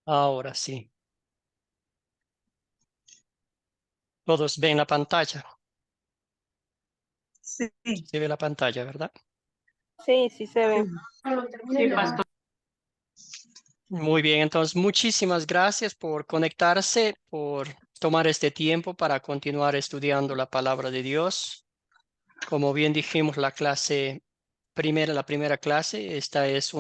Ahora sí. Todos ven la pantalla. Sí, Se ve la pantalla, ¿verdad? Sí, sí se ve. sí, pastor. Muy bien, entonces muchísimas gracias por conectarse, por tomar este tiempo para continuar estudiando la palabra de Dios. Como bien dijimos, la primera clase, esta es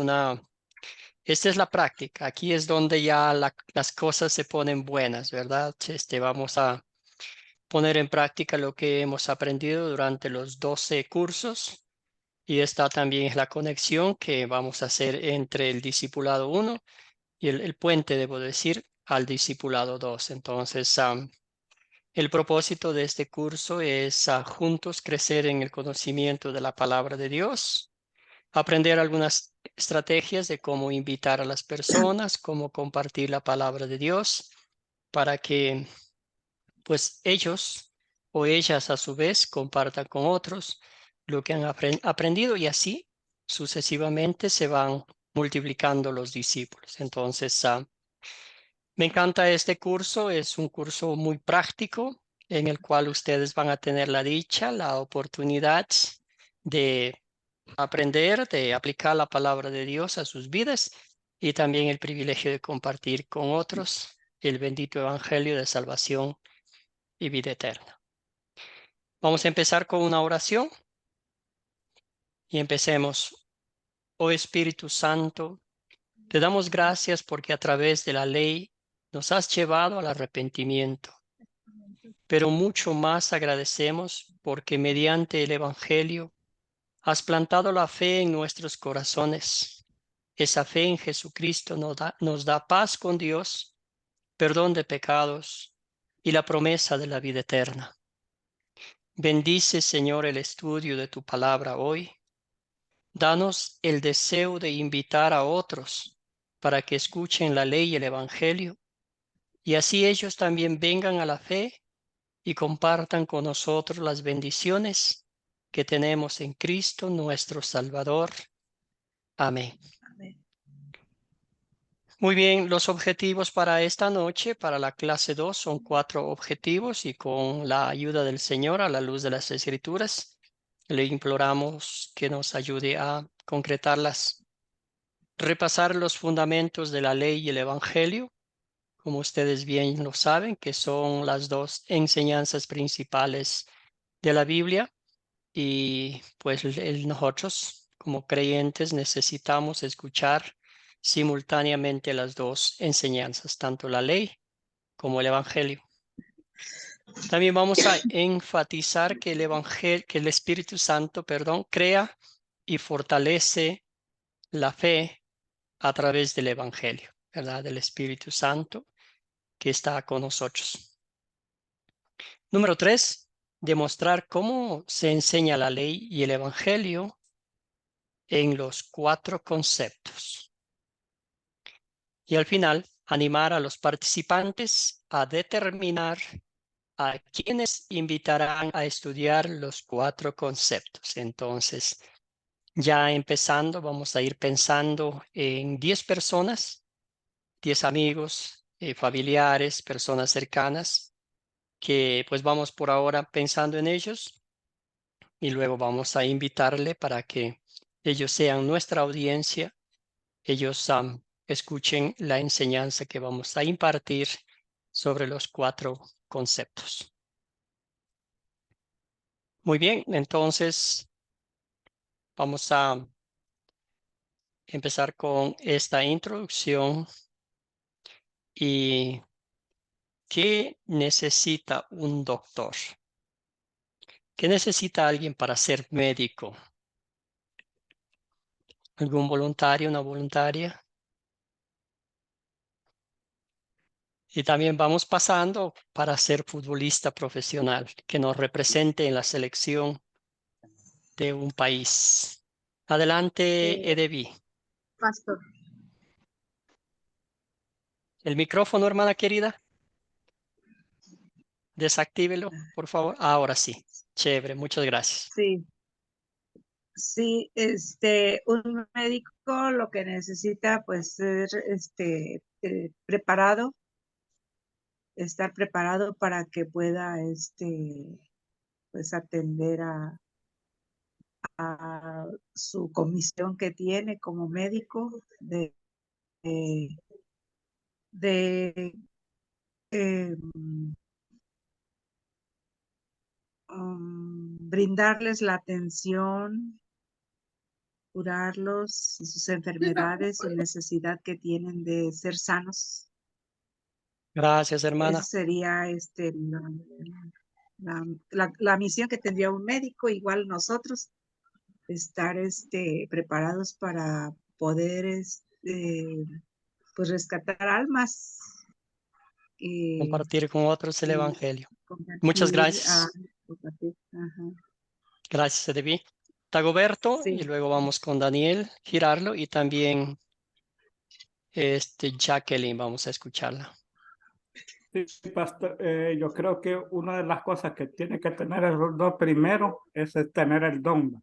la práctica. Aquí es donde ya las cosas se ponen buenas, ¿verdad? Vamos a poner en práctica lo que hemos aprendido durante los 12 cursos. Y esta también es la conexión que vamos a hacer entre el discipulado 1 y el puente, debo decir, al discipulado 2. Entonces, el propósito de este curso es juntos crecer en el conocimiento de la palabra de Dios, aprender algunas estrategias de cómo invitar a las personas, cómo compartir la palabra de Dios, para que pues ellos o ellas a su vez compartan con otros lo que han aprendido y así sucesivamente se van multiplicando los discípulos. Entonces, me encanta este curso, es un curso muy práctico en el cual ustedes van a tener la dicha, la oportunidad de aprender, de aplicar la palabra de Dios a sus vidas y también el privilegio de compartir con otros el bendito evangelio de salvación y vida eterna. Vamos a empezar con una oración y empecemos. Oh Espíritu Santo, te damos gracias porque a través de la ley nos has llevado al arrepentimiento, pero mucho más agradecemos porque mediante el Evangelio has plantado la fe en nuestros corazones. Esa fe en Jesucristo nos da paz con Dios, perdón de pecados y la promesa de la vida eterna. Bendice, Señor, el estudio de tu palabra hoy. Danos el deseo de invitar a otros para que escuchen la ley y el Evangelio, y así ellos también vengan a la fe y compartan con nosotros las bendiciones que tenemos en Cristo nuestro Salvador. Amén. Amén. Muy bien, los objetivos para esta noche, para la clase 2, son 4 objetivos y con la ayuda del Señor a la luz de las Escrituras, le imploramos que nos ayude a concretarlas. Repasar los fundamentos de la ley y el Evangelio, como ustedes bien lo saben, que son las dos enseñanzas principales de la Biblia y pues nosotros como creyentes necesitamos escuchar simultáneamente las dos enseñanzas, tanto la ley como el Evangelio. También vamos a enfatizar que que el Espíritu Santo, crea y fortalece la fe a través del Evangelio, ¿verdad? Del Espíritu Santo que está con nosotros. Número 3, demostrar cómo se enseña la ley y el Evangelio en los 4 conceptos. Y al final, animar a los participantes a determinar a quienes invitarán a estudiar los 4 conceptos. Entonces, ya empezando, vamos a ir pensando en 10 personas, 10 amigos, familiares, personas cercanas, que pues vamos por ahora pensando en ellos y luego vamos a invitarle para que ellos sean nuestra audiencia, ellos escuchen la enseñanza que vamos a impartir sobre los 4 conceptos. Muy bien, entonces vamos a empezar con esta introducción. ¿Y qué necesita un doctor? ¿Qué necesita alguien para ser médico? ¿Algún voluntario, una voluntaria? Y también vamos pasando para ser futbolista profesional, que nos represente en la selección de un país. Adelante, Edevi. Pastor. El micrófono, hermana querida. Desactívelo, por favor. Ahora sí. Chévere, muchas gracias. Sí, un médico lo que necesita pues es preparado, estar preparado para que pueda pues atender a su comisión que tiene como médico de brindarles la atención, curarlos y sus enfermedades y necesidad que tienen de ser sanos. Gracias, hermana. Esa sería la misión que tendría un médico, igual nosotros, estar preparados para poder pues rescatar almas y Compartir con otros el Evangelio. Muchas compartir, gracias. compartir. Ajá. Gracias, Edevi. Dagoberto, Sí. y luego vamos con Daniel Girarlo y también Jacqueline, vamos a escucharla. Sí, pastor, yo creo que una de las cosas que tiene que tener el doctor primero es tener el don.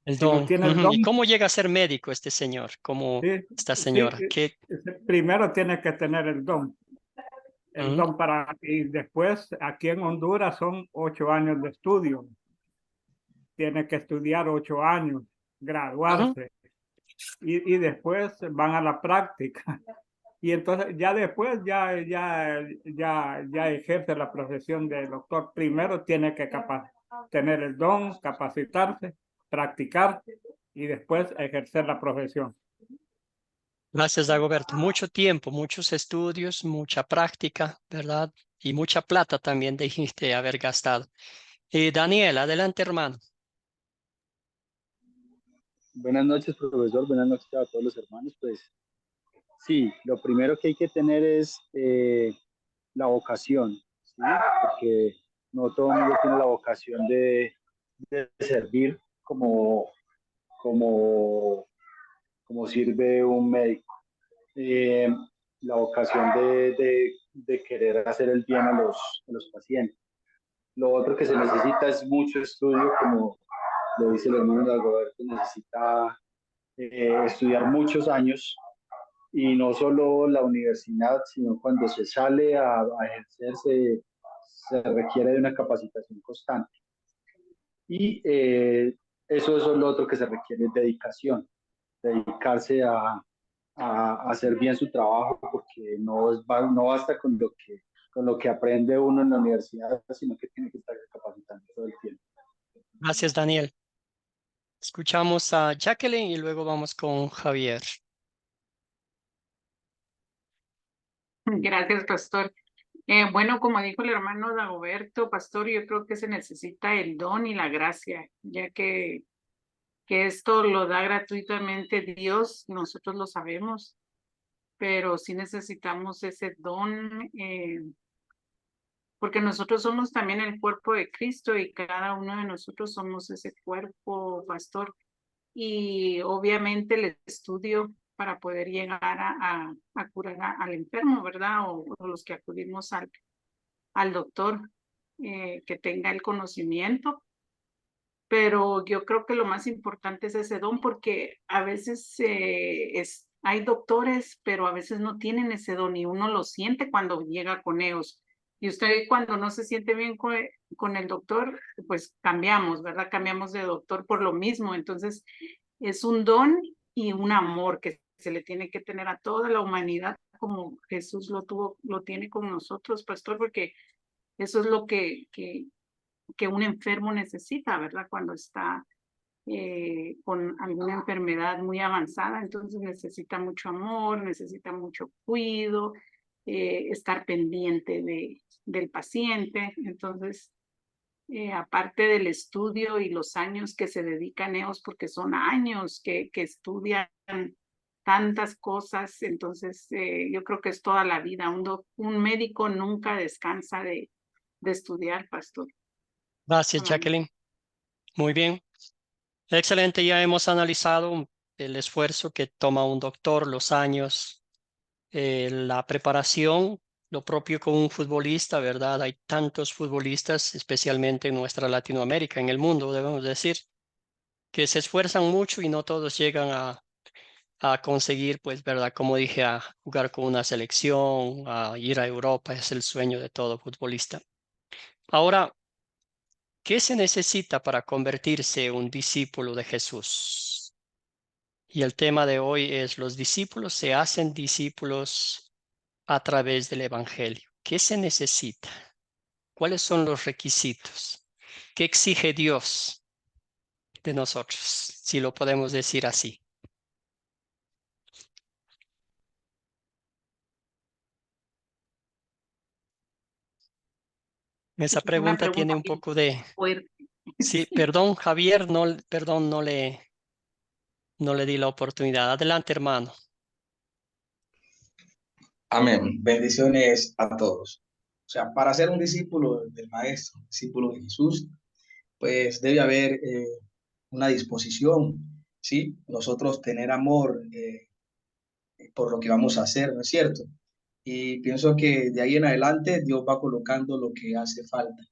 El Si no don. tiene el don, ¿Y cómo llega a ser médico este señor? ¿Cómo sí, esta sí, señora? ¿Qué? primero tiene que tener el don. El don y después aquí en Honduras son 8 años de estudio. Tiene que estudiar 8 años, graduarse y después van a la práctica. Y entonces ya después ya ejerce la profesión de doctor. Primero tiene que tener el don, capacitarse, practicar y después ejercer la profesión. Gracias, Dagoberto. Mucho tiempo, muchos estudios, mucha práctica, ¿verdad? Y mucha plata también dijiste haber gastado. Daniel, adelante, hermano. Buenas noches, profesor. Buenas noches a todos los hermanos. Pues sí, lo primero que hay que tener es la vocación, ¿sí? Porque no todo el mundo tiene la vocación de servir como sirve un médico. La vocación de querer hacer el bien a los pacientes. Lo otro que se necesita es mucho estudio, como lo dice el hermano Dagoberto, necesita estudiar muchos años y no solo la universidad, sino cuando se sale a ejercer se requiere de una capacitación constante. Y eso es lo otro que se requiere, dedicación, dedicarse a hacer bien su trabajo, porque no basta con lo que aprende uno en la universidad, sino que tiene que estar capacitando todo el tiempo. Gracias, Daniel. Escuchamos a Jacqueline y luego vamos con Javier. Gracias, pastor. Bueno, como dijo el hermano Dagoberto, pastor, yo creo que se necesita el don y la gracia, ya que esto lo da gratuitamente Dios, nosotros lo sabemos, pero sí necesitamos ese don, porque nosotros somos también el cuerpo de Cristo y cada uno de nosotros somos ese cuerpo, pastor. Y obviamente el estudio para poder llegar a curar al enfermo, ¿verdad? O los que acudimos al doctor, que tenga el conocimiento. Pero yo creo que lo más importante es ese don, porque a veces hay doctores, pero a veces no tienen ese don y uno lo siente cuando llega con ellos. Y usted cuando no se siente bien con el doctor, pues cambiamos, ¿verdad? Cambiamos de doctor por lo mismo. Entonces, es un don y un amor que se le tiene que tener a toda la humanidad como Jesús lo tiene con nosotros, pastor, porque eso es lo que un enfermo necesita, ¿verdad? Cuando está con alguna enfermedad muy avanzada, entonces necesita mucho amor, necesita mucho cuidado, estar pendiente del paciente. Entonces, aparte del estudio y los años que se dedican ellos, porque son años que estudian tantas cosas, entonces yo creo que es toda la vida. Un médico nunca descansa de estudiar, pastor. Gracias, Jacqueline. Muy bien. Excelente. Ya hemos analizado el esfuerzo que toma un doctor, los años, la preparación, lo propio con un futbolista, ¿verdad? Hay tantos futbolistas, especialmente en nuestra Latinoamérica, en el mundo, debemos decir, que se esfuerzan mucho y no todos llegan a a conseguir, pues, ¿verdad? Como dije, a jugar con una selección, a ir a Europa, es el sueño de todo futbolista. Ahora, ¿qué se necesita para convertirse en un discípulo de Jesús? Y el tema de hoy es: los discípulos se hacen discípulos a través del Evangelio. ¿Qué se necesita? ¿Cuáles son los requisitos? ¿Qué exige Dios de nosotros, si lo podemos decir así? Esa Es una pregunta tiene pregunta un bien poco de... fuerte. Sí, Sí. perdón, Javier, perdón, no le di la oportunidad. Adelante, hermano. Amén. Bendiciones a todos. O sea, para ser un discípulo del Maestro, un discípulo de Jesús, pues debe haber una disposición, ¿sí? Nosotros tener amor por lo que vamos a hacer, ¿no es cierto? Y pienso que de ahí en adelante Dios va colocando lo que hace falta.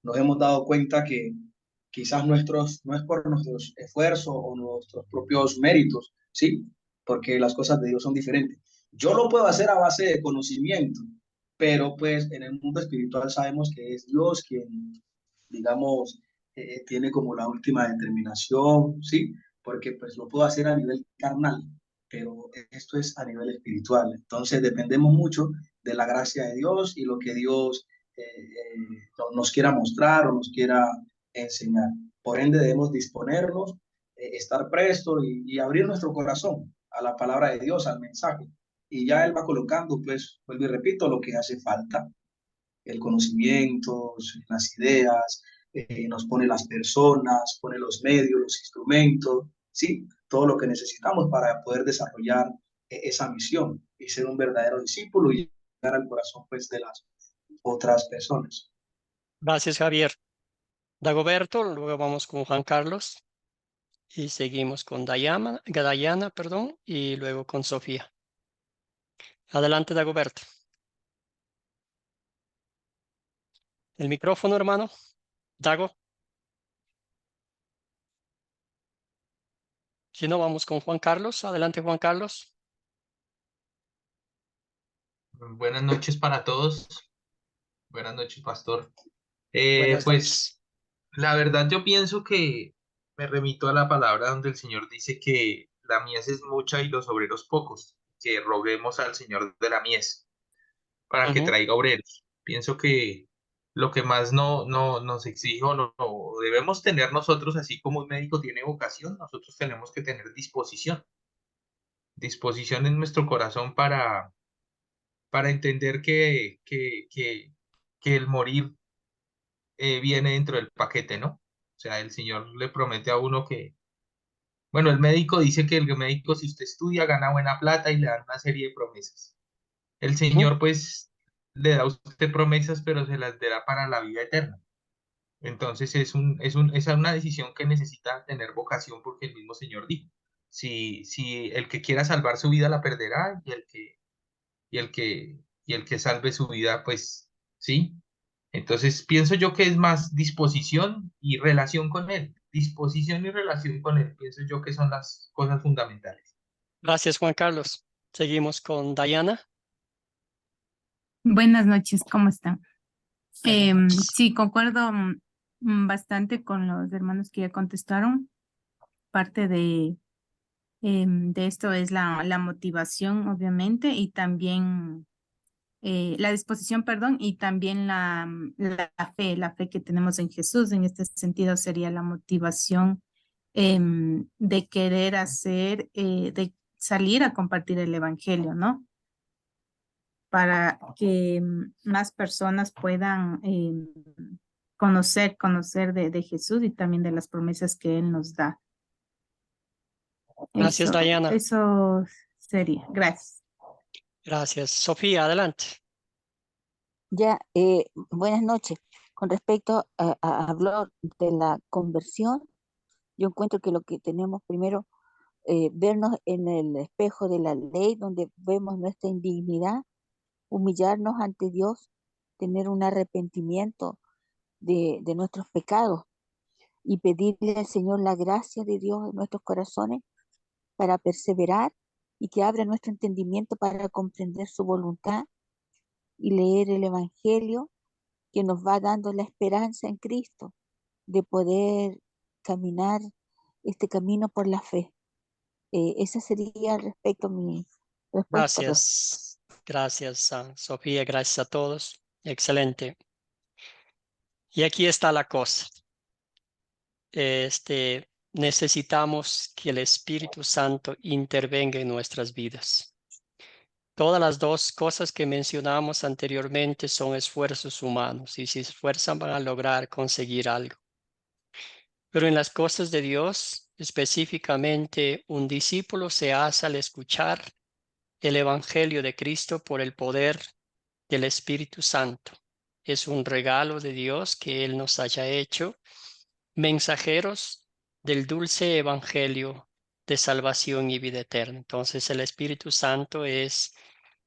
Nos hemos dado cuenta que quizás no es por nuestros esfuerzos o nuestros propios méritos, ¿sí? Porque las cosas de Dios son diferentes. Yo lo puedo hacer a base de conocimiento, pero pues en el mundo espiritual sabemos que es Dios quien, digamos, tiene como la última determinación, ¿sí? Porque pues lo puedo hacer a nivel carnal, pero esto es a nivel espiritual. Entonces dependemos mucho de la gracia de Dios y lo que Dios nos quiera mostrar o nos quiera enseñar. Por ende debemos disponernos, estar prestos y abrir nuestro corazón a la palabra de Dios, al mensaje. Y ya Él va colocando, pues, vuelvo y repito, lo que hace falta, el conocimiento, las ideas, nos pone las personas, pone los medios, los instrumentos, ¿sí? Todo lo que necesitamos para poder desarrollar esa misión y ser un verdadero discípulo y llegar al corazón, pues, de las otras personas. Gracias, Javier. Dagoberto, luego vamos con Juan Carlos y seguimos con Dayana, perdón, y luego con Sofía. Adelante, Dagoberto. El micrófono, hermano. Dago. Si no, vamos con Juan Carlos. Adelante, Juan Carlos. Buenas noches para todos. Buenas noches, pastor. Buenas Pues noches. la verdad yo pienso que me remito a la palabra donde el Señor dice que la mies es mucha y los obreros pocos, que roguemos al Señor de la mies para que traiga obreros. Pienso que lo que más no nos exige o no debemos tener nosotros, así como un médico tiene vocación, nosotros tenemos que tener disposición en nuestro corazón para entender que el morir viene dentro del paquete, ¿no? O sea, el Señor le promete a uno que, bueno, el médico dice que el médico, si usted estudia, gana buena plata y le dan una serie de promesas. El Señor, pues, le da a usted promesas, pero se las dará para la vida eterna. Entonces, es una decisión que necesita tener vocación, porque el mismo Señor dijo, si el que quiera salvar su vida la perderá, y el que, y el que salve su vida, pues, sí. Entonces, pienso yo que es más disposición y relación con Él. Disposición y relación con Él, pienso yo que son las cosas fundamentales. Gracias, Juan Carlos. Seguimos con Dayana. Buenas noches, ¿cómo están? Buenas noches. Sí, concuerdo bastante con los hermanos que ya contestaron. Parte de esto es la motivación, obviamente, y también la disposición, perdón, y también la fe que tenemos en Jesús. En este sentido sería la motivación de querer hacer, de salir a compartir el evangelio, ¿no? Para que más personas puedan conocer de Jesús y también de las promesas que Él nos da. Gracias, Dayana. Eso sería. Gracias. Gracias. Sofía, adelante. Ya, buenas noches. Con respecto a hablar de la conversión, yo encuentro que lo que tenemos primero, vernos en el espejo de la ley, donde vemos nuestra indignidad, humillarnos ante Dios, tener un arrepentimiento de nuestros pecados y pedirle al Señor la gracia de Dios en nuestros corazones para perseverar y que abra nuestro entendimiento para comprender su voluntad y leer el Evangelio que nos va dando la esperanza en Cristo de poder caminar este camino por la fe. Esa sería al respecto mi respuesta. Gracias. Gracias, Sofía. Gracias a todos. Excelente. Y aquí está la cosa. Necesitamos que el Espíritu Santo intervenga en nuestras vidas. Todas las dos cosas que mencionamos anteriormente son esfuerzos humanos y si se esfuerzan van a lograr conseguir algo. Pero en las cosas de Dios, específicamente, un discípulo se hace al escuchar el Evangelio de Cristo por el poder del Espíritu Santo. Es un regalo de Dios que Él nos haya hecho mensajeros del dulce Evangelio de salvación y vida eterna. Entonces el Espíritu Santo es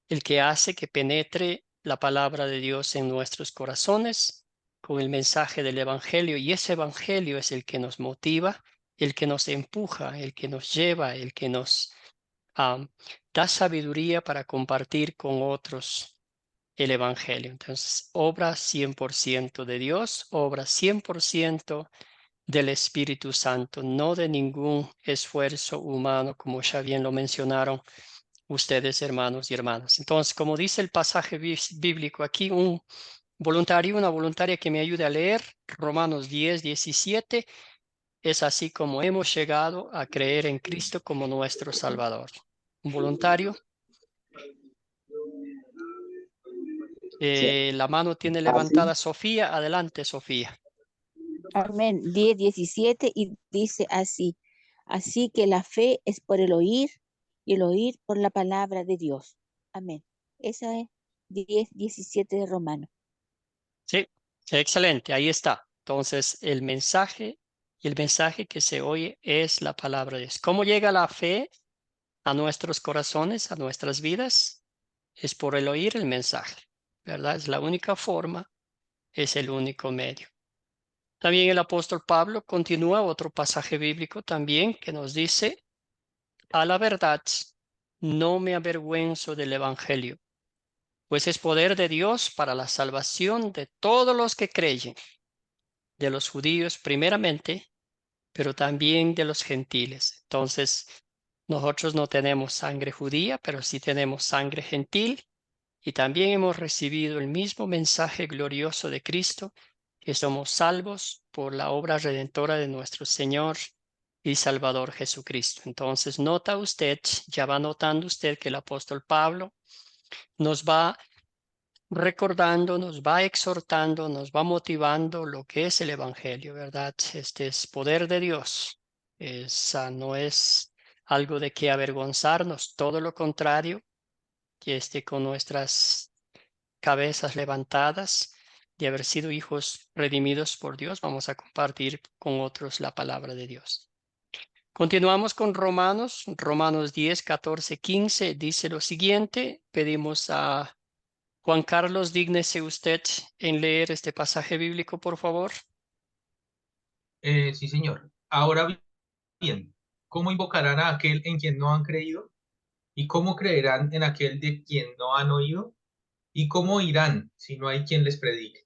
el que hace que penetre la palabra de Dios en nuestros corazones con el mensaje del Evangelio, y ese Evangelio es el que nos motiva, el que nos empuja, el que nos lleva, el que nos da sabiduría para compartir con otros el Evangelio. Entonces, obra 100% de Dios, obra 100% del Espíritu Santo, no de ningún esfuerzo humano, como ya bien lo mencionaron ustedes, hermanos y hermanas. Entonces, como dice el pasaje bíblico aquí, un voluntario, una voluntaria que me ayude a leer Romanos 10:17, es así como hemos llegado a creer en Cristo como nuestro Salvador. Un voluntario. La mano tiene levantada Sofía. Adelante, Sofía. Amén. 10:17 y dice así. Así que la fe es por el oír y el oír por la palabra de Dios. Amén. Esa es 10:17 de Romanos. Sí, excelente. Ahí está. Entonces, el mensaje que se oye es la palabra de Dios. ¿Cómo llega la fe a nuestros corazones, a nuestras vidas? Es por el oír el mensaje, ¿verdad? Es la única forma, es el único medio. También el apóstol Pablo continúa otro pasaje bíblico también que nos dice, a la verdad, no me avergüenzo del evangelio, pues es poder de Dios para la salvación de todos los que creen, de los judíos primeramente, pero también de los gentiles. Entonces, nosotros no tenemos sangre judía, pero sí tenemos sangre gentil, y también hemos recibido el mismo mensaje glorioso de Cristo, que somos salvos por la obra redentora de nuestro Señor y Salvador Jesucristo. Entonces, nota usted, ya va notando usted que el apóstol Pablo nos va recordando, nos va exhortando, nos va motivando lo que es el Evangelio, ¿verdad? Este es poder de Dios. No es algo de que avergonzarnos, todo lo contrario, que con nuestras cabezas levantadas de haber sido hijos redimidos por Dios, vamos a compartir con otros la palabra de Dios. Continuamos con Romanos 10, 14, 15, dice lo siguiente. Pedimos a Juan Carlos, dígnese usted en leer este pasaje bíblico, por favor. Sí, señor. Ahora bien, ¿cómo invocarán a aquel en quien no han creído? ¿Y cómo creerán en aquel de quien no han oído? ¿Y cómo irán si no hay quien les predique?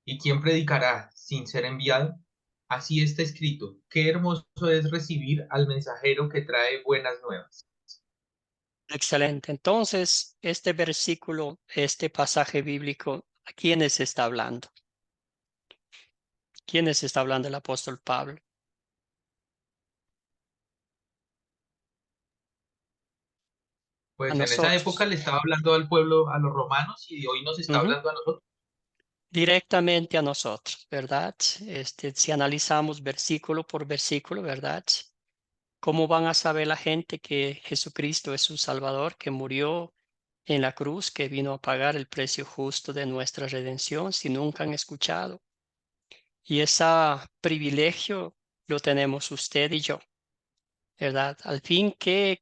¿Y quién predicará sin ser enviado? Así está escrito, qué hermoso es recibir al mensajero que trae buenas nuevas. Excelente. Entonces, este versículo, este pasaje bíblico, ¿a quiénes está hablando? ¿Quiénes está hablando el apóstol Pablo? A Pues en esa época nosotros. le estaba hablando al pueblo, a los romanos, y hoy nos está hablando a nosotros. Directamente a nosotros, ¿verdad? Si analizamos versículo por versículo, ¿verdad? ¿Cómo van a saber la gente que Jesucristo es su Salvador, que murió en la cruz, que vino a pagar el precio justo de nuestra redención, si nunca han escuchado? Y ese privilegio lo tenemos usted y yo, ¿verdad? Al fin, ¿qué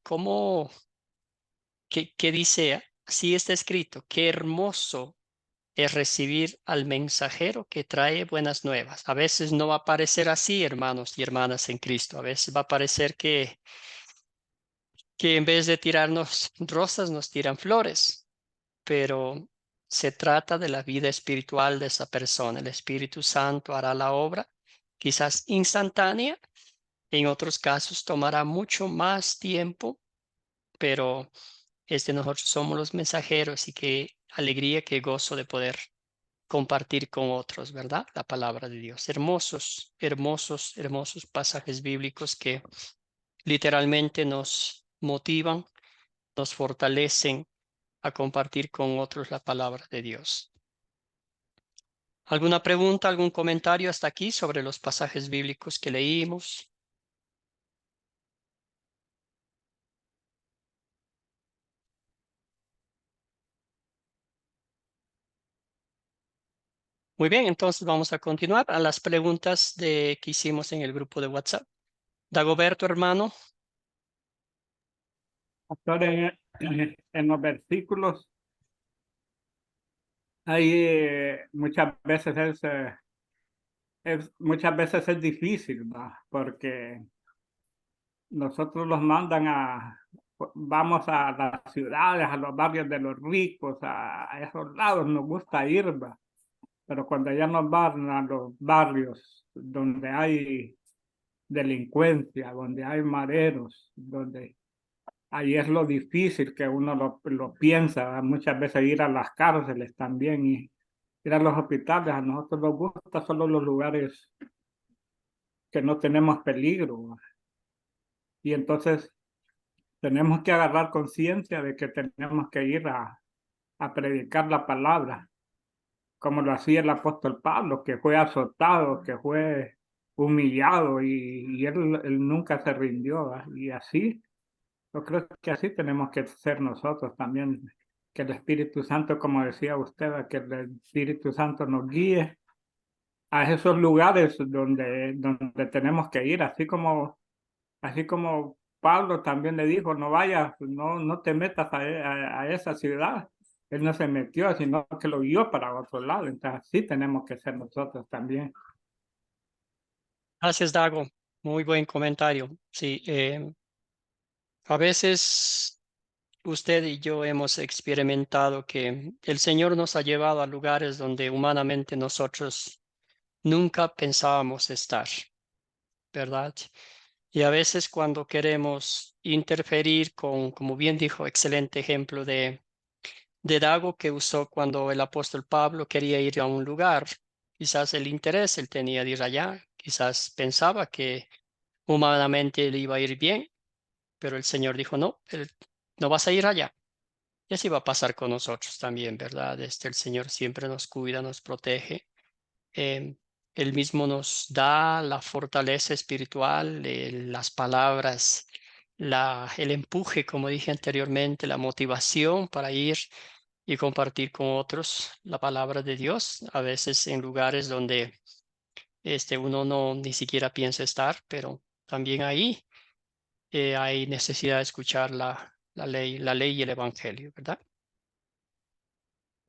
dice? Así está escrito, qué hermoso es recibir al mensajero que trae buenas nuevas. A veces no va a parecer así, hermanos y hermanas en Cristo. A veces va a parecer que que en vez de tirarnos rosas nos tiran flores, pero se trata de la vida espiritual de esa persona. El Espíritu Santo hará la obra, quizás instantánea, en otros casos tomará mucho más tiempo, pero nosotros somos los mensajeros y qué alegría, qué gozo de poder compartir con otros, ¿verdad? La palabra de Dios. Hermosos, hermosos, hermosos pasajes bíblicos que literalmente nos motivan, nos fortalecen a compartir con otros la palabra de Dios. ¿Alguna pregunta, algún comentario hasta aquí sobre los pasajes bíblicos que leímos? Muy bien, entonces vamos a continuar a las preguntas que hicimos en el grupo de WhatsApp. Dagoberto, hermano. Pastor, en los versículos hay muchas veces es difícil, ¿va? Porque nosotros los mandan vamos a las ciudades, a los barrios de los ricos, a esos lados nos gusta ir, ¿va? Pero cuando ya nos van a los barrios donde hay delincuencia, donde hay maderos, donde ahí es lo difícil que uno lo piensa, ¿va? Muchas veces ir a las cárceles también y ir a los hospitales. A nosotros nos gusta solo los lugares que no tenemos peligro, ¿va? Y entonces tenemos que agarrar conciencia de que tenemos que ir a predicar la palabra, como lo hacía el apóstol Pablo, que fue azotado, que fue humillado y él nunca se rindió, ¿va? Y así, yo creo que así tenemos que ser nosotros también, que el Espíritu Santo, como decía usted, ¿va? Que el Espíritu Santo nos guíe a esos lugares donde tenemos que ir, así como Pablo también le dijo, no vayas, no te metas a esa ciudad. Él no se metió, sino que lo guió para otro lado. Entonces, así tenemos que ser nosotros también. Gracias, Dago. Muy buen comentario. Sí, a veces usted y yo hemos experimentado que el Señor nos ha llevado a lugares donde humanamente nosotros nunca pensábamos estar, ¿verdad? Y a veces cuando queremos interferir como bien dijo, excelente ejemplo de Dago que usó cuando el apóstol Pablo quería ir a un lugar, quizás el interés él tenía de ir allá, quizás pensaba que humanamente le iba a ir bien, pero el Señor dijo, no, no vas a ir allá. Y así va a pasar con nosotros también, ¿verdad? El Señor siempre nos cuida, nos protege. Él mismo nos da la fortaleza espiritual, las palabras, el empuje, como dije anteriormente, la motivación para ir y compartir con otros la palabra de Dios, a veces en lugares donde uno no ni siquiera piensa estar, pero también ahí hay necesidad de escuchar la ley y el evangelio, ¿verdad?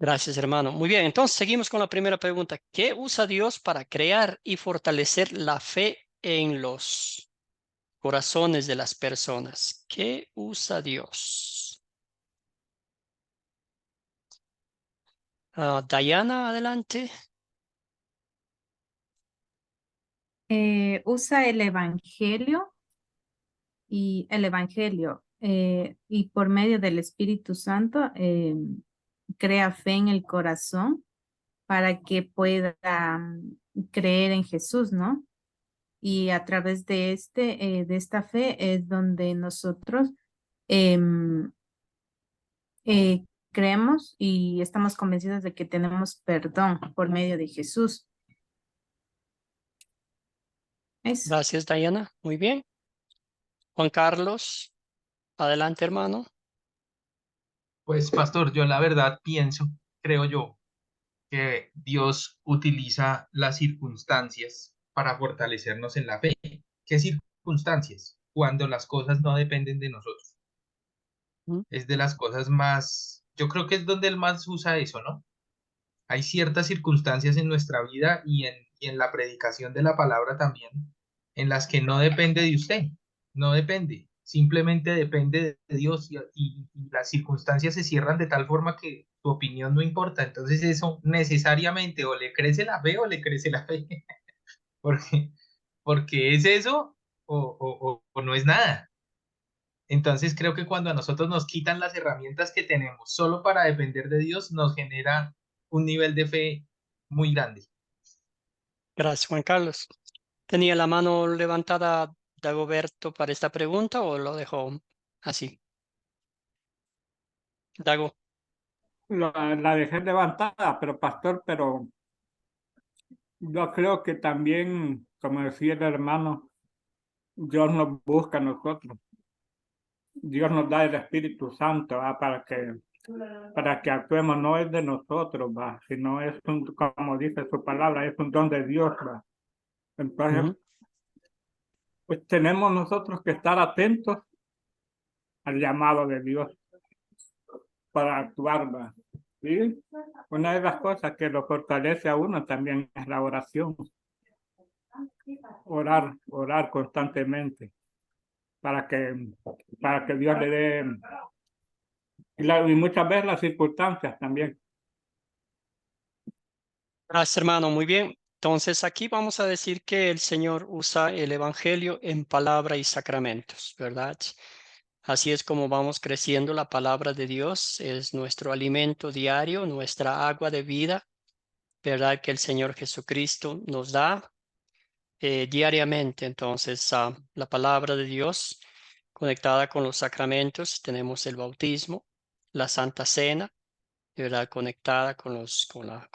Gracias, hermano. Muy bien, entonces seguimos con la primera pregunta. ¿Qué usa Dios para crear y fortalecer la fe en los corazones de las personas? ¿Qué usa Dios? Diana, adelante. Usa el Evangelio y por medio del Espíritu Santo crea fe en el corazón para que pueda creer en Jesús, ¿no? Y a través de esta fe es donde nosotros em, creemos y estamos convencidos de que tenemos perdón por medio de Jesús. Eso. Gracias, Diana. Muy bien. Juan Carlos, adelante, hermano. Pues, pastor, yo la verdad pienso, creo yo, que Dios utiliza las circunstancias para fortalecernos en la fe. ¿Qué circunstancias? Cuando las cosas no dependen de nosotros. Es de las cosas más, yo creo que es donde él más usa eso, ¿no? Hay ciertas circunstancias en nuestra vida y en la predicación de la palabra también, en las que no depende de usted, no depende. simplemente depende de Dios y las circunstancias se cierran de tal forma que tu opinión no importa. Entonces eso necesariamente o le crece la fe o le crece la fe, porque, porque es eso o no es nada. Entonces creo que cuando a nosotros nos quitan las herramientas que tenemos solo para depender de Dios, nos genera un nivel de fe muy grande. Gracias, Juan Carlos. ¿Tenía la mano levantada Dagoberto para esta pregunta o lo dejó así? Dago. La dejé levantada, pero pastor, pero yo creo que también, como decía el hermano, Dios nos busca a nosotros. Dios nos da el Espíritu Santo para que actuemos, no es de nosotros, ¿va? Sino es como dice su palabra, es un don de Dios, ¿va? Entonces, pues tenemos nosotros que estar atentos al llamado de Dios para actuar, ¿va? ¿Sí? Una de las cosas que lo fortalece a uno también es la oración. Orar constantemente para que Dios le dé, y muchas veces las circunstancias también. Gracias, hermano. Muy bien. Entonces aquí vamos a decir que el Señor usa el Evangelio en palabra y sacramentos, ¿verdad? Así es como vamos creciendo. La palabra de Dios es nuestro alimento diario, nuestra agua de vida, ¿verdad? Que el Señor Jesucristo nos da diariamente. Entonces, la palabra de Dios conectada con los sacramentos, tenemos el bautismo, la Santa Cena, ¿verdad? Conectada con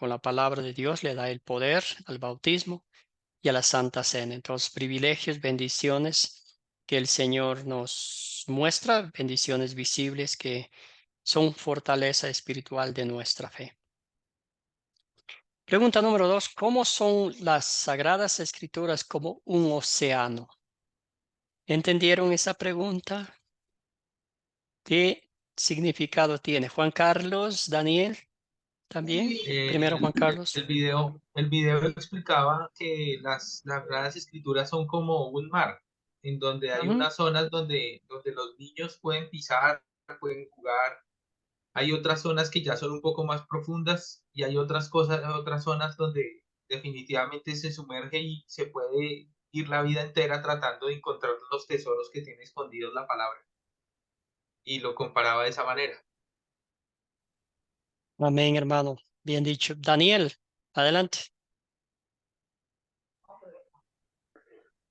la palabra de Dios, le da el poder al bautismo y a la Santa Cena. Entonces, privilegios, bendiciones que el Señor nos muestra, bendiciones visibles que son fortaleza espiritual de nuestra fe. Pregunta número 2. ¿Cómo son las Sagradas Escrituras como un océano? ¿Entendieron esa pregunta? ¿Qué significado tiene? Juan Carlos, Daniel, también. Primero Juan Carlos. El video explicaba que las Sagradas Escrituras son como un mar, en donde hay unas zonas donde los niños pueden pisar, pueden jugar. Hay otras zonas que ya son un poco más profundas y hay otras zonas donde definitivamente se sumerge y se puede ir la vida entera tratando de encontrar los tesoros que tiene escondidos la palabra. Y lo comparaba de esa manera. Amén, hermano. Bien dicho. Daniel, adelante.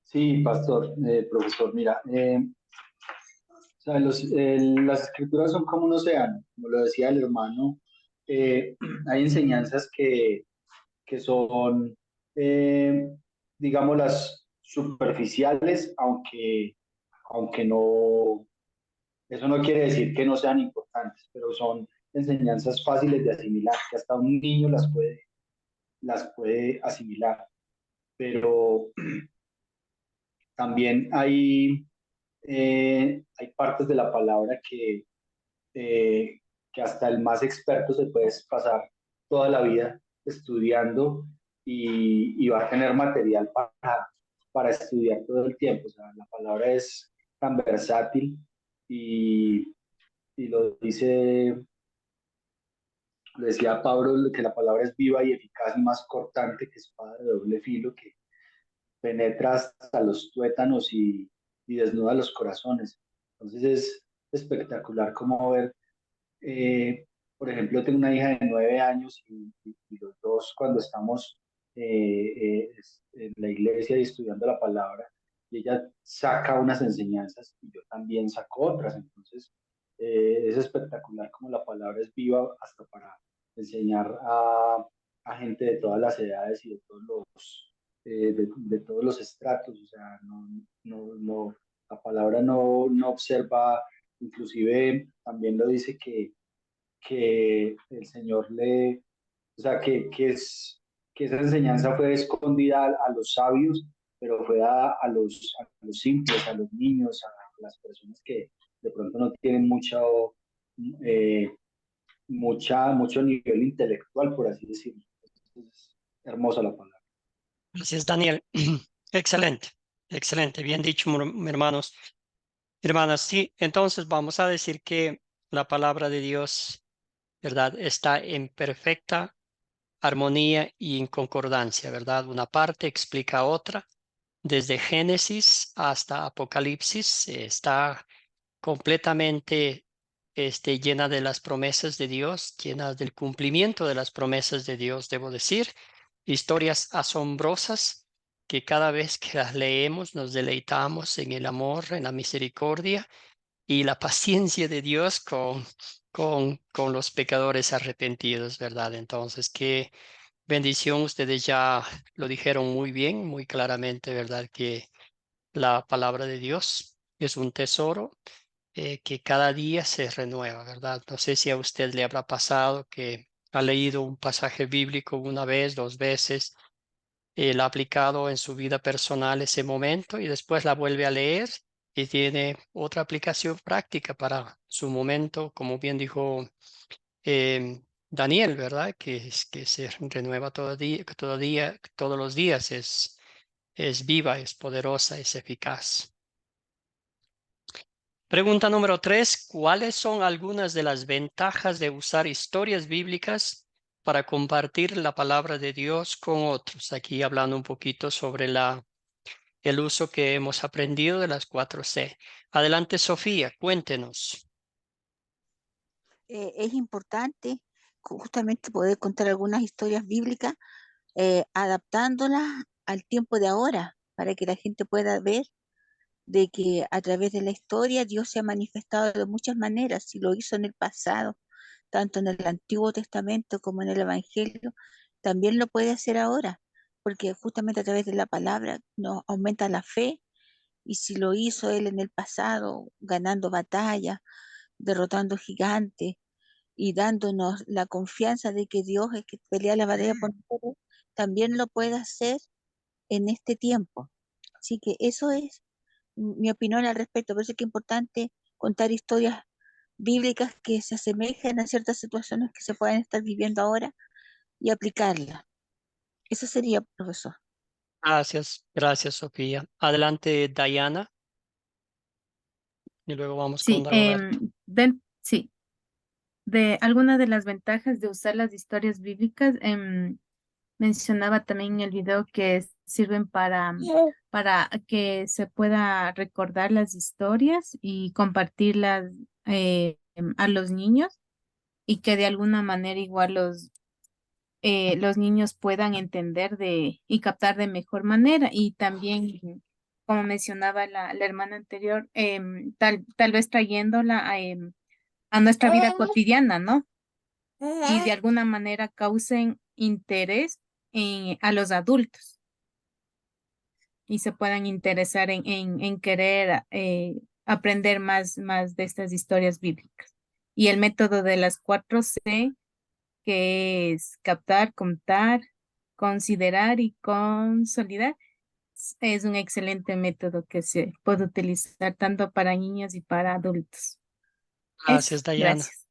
Sí, pastor, profesor, mira, o sea, las escrituras son como un océano, como lo decía el hermano, hay enseñanzas que son, digamos, las superficiales, aunque no, eso no quiere decir que no sean importantes, pero son enseñanzas fáciles de asimilar, que hasta un niño las puede asimilar. Pero también hay partes de la palabra que hasta el más experto se puede pasar toda la vida estudiando y va a tener material para estudiar todo el tiempo. O sea, la palabra es tan versátil y lo decía Pablo, que la palabra es viva y eficaz y más cortante que espada de doble filo, que penetra hasta los tuétanos y desnuda los corazones. Entonces es espectacular como ver, por ejemplo, yo tengo una hija de 9 años y los dos cuando estamos en la iglesia y estudiando la palabra, y ella saca unas enseñanzas y yo también saco otras. Entonces es espectacular como la palabra es viva hasta para enseñar a gente de todas las edades y de todos los estratos. O sea, la palabra no observa, inclusive también lo dice que el Señor o sea, que esa enseñanza fue escondida a los sabios, pero fue dada a los simples, a los niños, a las personas que de pronto no tienen eh, mucho nivel intelectual, por así decirlo. Es hermosa la palabra. Gracias, Daniel. Excelente, excelente. Bien dicho, hermanos. Hermanas, sí, entonces vamos a decir que la palabra de Dios, ¿verdad? Está en perfecta armonía y en concordancia, ¿verdad? Una parte explica otra. Desde Génesis hasta Apocalipsis está completamente llena de las promesas de Dios, llena del cumplimiento de las promesas de Dios, debo decir. Historias asombrosas que cada vez que las leemos nos deleitamos en el amor, en la misericordia y la paciencia de Dios con los pecadores arrepentidos, ¿verdad? Entonces, qué bendición, ustedes ya lo dijeron muy bien, muy claramente, ¿verdad? Que la palabra de Dios es un tesoro que cada día se renueva, ¿verdad? No sé si a usted le habrá pasado que ha leído un pasaje bíblico una vez, dos veces, la ha aplicado en su vida personal ese momento y después la vuelve a leer y tiene otra aplicación práctica para su momento, como bien dijo Daniel, ¿verdad? Que se renueva todos los días, es viva, es poderosa, es eficaz. Pregunta número 3. ¿Cuáles son algunas de las ventajas de usar historias bíblicas para compartir la palabra de Dios con otros? Aquí hablando un poquito sobre el uso que hemos aprendido de las 4C. Adelante, Sofía, cuéntenos. Es importante justamente poder contar algunas historias bíblicas, adaptándolas al tiempo de ahora, para que la gente pueda ver de que a través de la historia Dios se ha manifestado de muchas maneras, si lo hizo en el pasado, tanto en el Antiguo Testamento como en el Evangelio, también lo puede hacer ahora, porque justamente a través de la palabra nos aumenta la fe, y si lo hizo Él en el pasado, ganando batallas, derrotando gigantes y dándonos la confianza de que Dios es que pelea la batalla por nosotros, también lo puede hacer en este tiempo. Así que eso es mi opinión al respecto. Por eso es que es importante contar historias bíblicas que se asemejen a ciertas situaciones que se pueden estar viviendo ahora y aplicarlas. Eso sería, profesor. Gracias, Sofía. Adelante, Diana, y luego vamos con Sí, Dagoberto. sí, de alguna de las ventajas de usar las historias bíblicas, mencionaba también en el video que sirven para que se pueda recordar las historias y compartirlas a los niños, y que de alguna manera igual los niños puedan entender y captar de mejor manera. Y también, como mencionaba la hermana anterior, tal vez trayéndola a nuestra vida cotidiana, ¿no? Y de alguna manera causen interés a los adultos y se puedan interesar en querer aprender más de estas historias bíblicas. Y el método de las 4C, que es captar, contar, considerar y consolidar, es un excelente método que se puede utilizar tanto para niños y para adultos. Gracias, Diana. Gracias.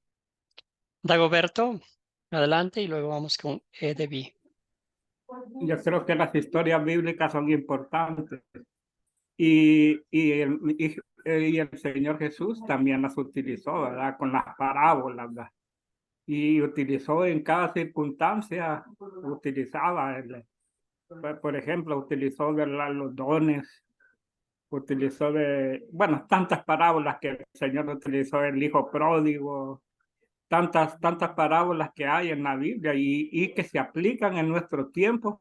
Dagoberto, adelante y luego vamos con Debbie. Yo creo que las historias bíblicas son importantes y el Señor Jesús también las utilizó, ¿verdad? Con las parábolas, ¿verdad? Y utilizó en cada circunstancia, utilizaba, por ejemplo, utilizó los dones, utilizó bueno, tantas parábolas que el Señor utilizó, el hijo pródigo, tantas parábolas que hay en la Biblia y que se aplican en nuestro tiempo,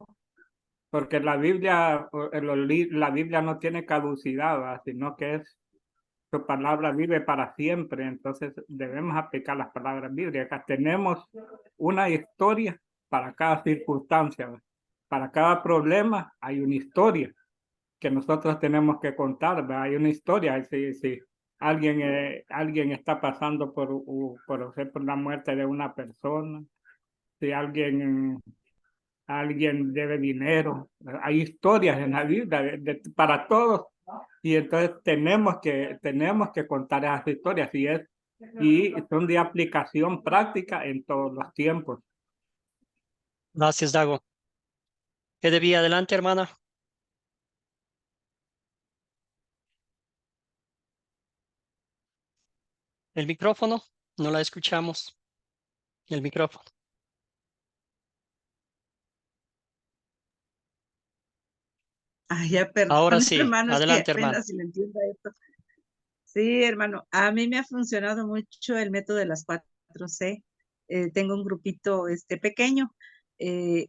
porque la Biblia no tiene caducidad, ¿verdad? Sino que su palabra vive para siempre, entonces debemos aplicar las palabras bíblicas. Tenemos una historia para cada circunstancia, ¿verdad? Para cada problema hay una historia que nosotros tenemos que contar, ¿verdad? Hay una historia, si alguien está pasando por la muerte de una persona, si alguien debe dinero, hay historias en la Biblia para todos, y entonces tenemos que contar esas historias y son de aplicación práctica en todos los tiempos. Gracias, Dago. Debbie, adelante, hermana. El micrófono, no la escuchamos. El micrófono. Ya, perdón, Ahora sí, hermano, es que adelante, hermano. apenas si le entiendo esto. Sí, hermano, a mí me ha funcionado mucho el método de las 4C. Tengo un grupito pequeño. Eh,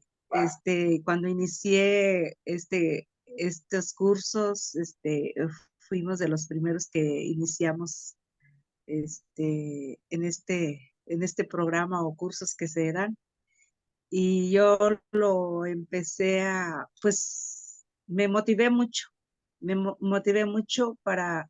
Cuando inicié estos cursos, fuimos de los primeros que iniciamos en este programa o cursos que se dan. Y yo lo empecé pues me motivé mucho, motivé mucho para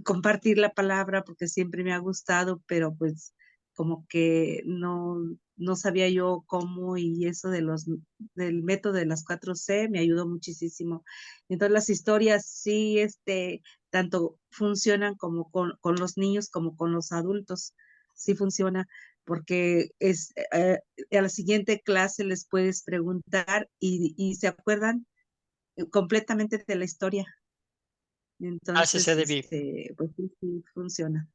compartir la palabra porque siempre me ha gustado, pero pues como que no sabía yo cómo, y eso del método de las 4C me ayudó muchísimo. Entonces las historias sí, tanto funcionan como con los niños como con los adultos, sí funciona porque a la siguiente clase les puedes preguntar y se acuerdan completamente de la historia. Gracias, Entonces, Edevi. pues sí, sí funciona.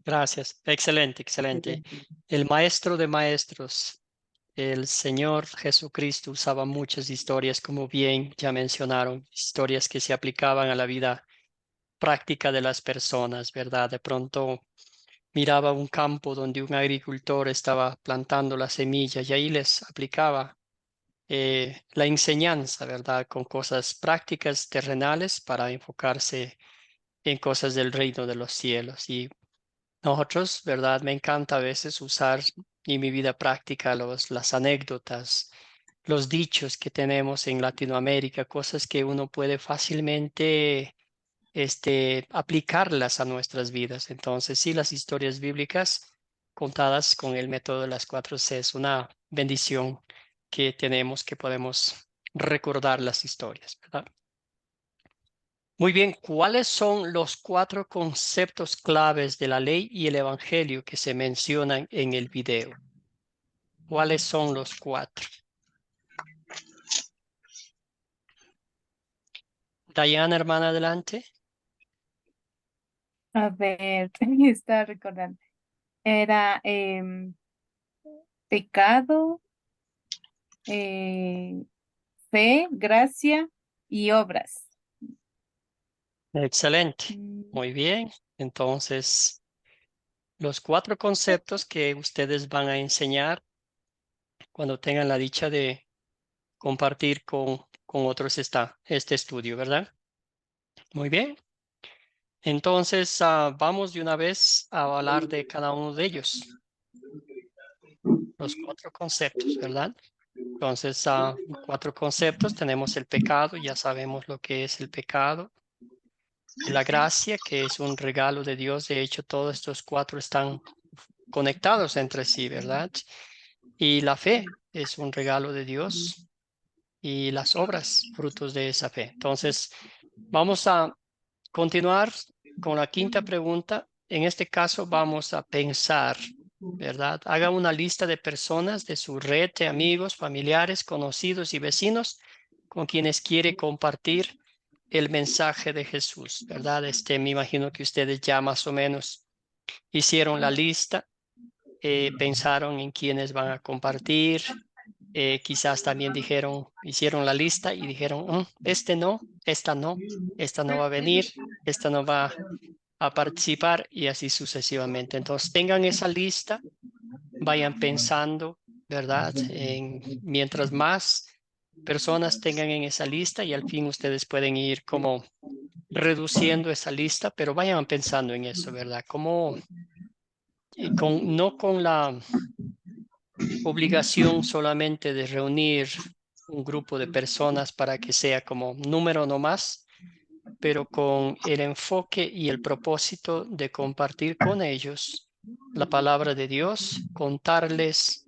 Gracias. Excelente, excelente. El maestro de maestros, el Señor Jesucristo, usaba muchas historias, como bien ya mencionaron, historias que se aplicaban a la vida práctica de las personas, ¿verdad? De pronto miraba un campo donde un agricultor estaba plantando la semilla y ahí les aplicaba la enseñanza, ¿verdad? Con cosas prácticas terrenales para enfocarse en cosas del reino de los cielos. Y nosotros, ¿verdad? Me encanta a veces usar en mi vida práctica las anécdotas, los dichos que tenemos en Latinoamérica, cosas que uno puede fácilmente aplicarlas a nuestras vidas. Entonces, sí, las historias bíblicas contadas con el método de las 4C es una bendición que tenemos, que podemos recordar las historias, ¿verdad? Muy bien, ¿cuáles son los 4 conceptos claves de la ley y el evangelio que se mencionan en el video? ¿Cuáles son los 4? Diana, hermana, adelante. A ver, estaba recordando. Era pecado, fe, gracia y obras. Excelente. Muy bien. Entonces, los 4 conceptos que ustedes van a enseñar cuando tengan la dicha de compartir con otros este estudio, ¿verdad? Muy bien. Entonces, vamos de una vez a hablar de cada uno de ellos. Los 4 conceptos, ¿verdad? Entonces, 4 conceptos. Tenemos el pecado, ya sabemos lo que es el pecado. La gracia, que es un regalo de Dios. De hecho, todos estos 4 están conectados entre sí, ¿verdad? Y la fe es un regalo de Dios. Y las obras, frutos de esa fe. Entonces, vamos a continuar con la 5ª pregunta. En este caso, vamos a pensar, ¿verdad? Haga una lista de personas de su red de amigos, familiares, conocidos y vecinos con quienes quiere compartir el mensaje de Jesús, ¿verdad? Me imagino que ustedes ya más o menos hicieron la lista, pensaron en quiénes van a compartir, quizás también hicieron la lista y dijeron, este no, esta no va a venir, esta no va a participar, y así sucesivamente. Entonces tengan esa lista, vayan pensando, ¿verdad? Mientras más personas tengan en esa lista, y al fin ustedes pueden ir como reduciendo esa lista, pero vayan pensando en eso, ¿verdad? No con la obligación solamente de reunir un grupo de personas para que sea como número nomás, pero con el enfoque y el propósito de compartir con ellos la palabra de Dios, contarles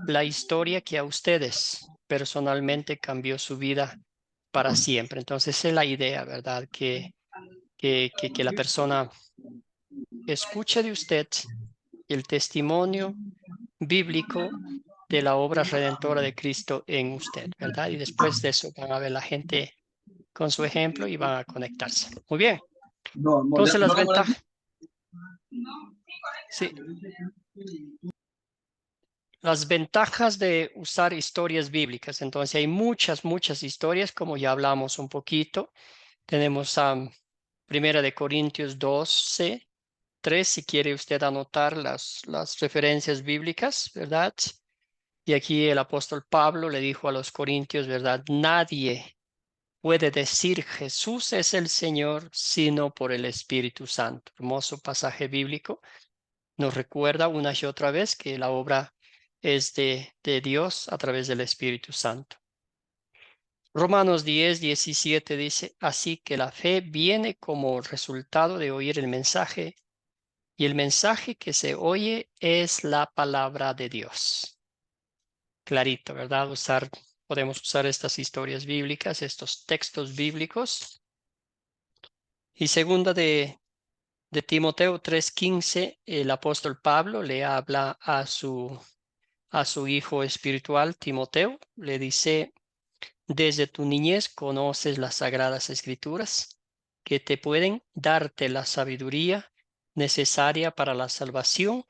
la historia que a ustedes personalmente cambió su vida para siempre. Entonces, esa es la idea, ¿verdad? Que la persona escuche de usted el testimonio bíblico de la obra redentora de Cristo en usted, ¿verdad? Y después de eso van a ver la gente con su ejemplo y van a conectarse. Muy bien. No, Entonces las no me molesta. ventajas, sí, las ventajas de usar historias bíblicas. Entonces hay muchas historias, como ya hablamos un poquito. Tenemos Primera de Corintios 12, 3, si quiere usted anotar las referencias bíblicas, ¿verdad? Y aquí el apóstol Pablo le dijo a los corintios, ¿verdad? Nadie puede decir Jesús es el Señor sino por el Espíritu Santo. Hermoso pasaje bíblico. Nos recuerda una y otra vez que la obra es de Dios a través del Espíritu Santo. Romanos 10, 17 dice, así que la fe viene como resultado de oír el mensaje, y el mensaje que se oye es la palabra de Dios. Clarito, ¿verdad? Podemos usar estas historias bíblicas, estos textos bíblicos. Y segunda de Timoteo 3:15, el apóstol Pablo le habla a su hijo espiritual, Timoteo, le dice, desde tu niñez conoces las sagradas escrituras que te pueden darte la sabiduría necesaria para la salvación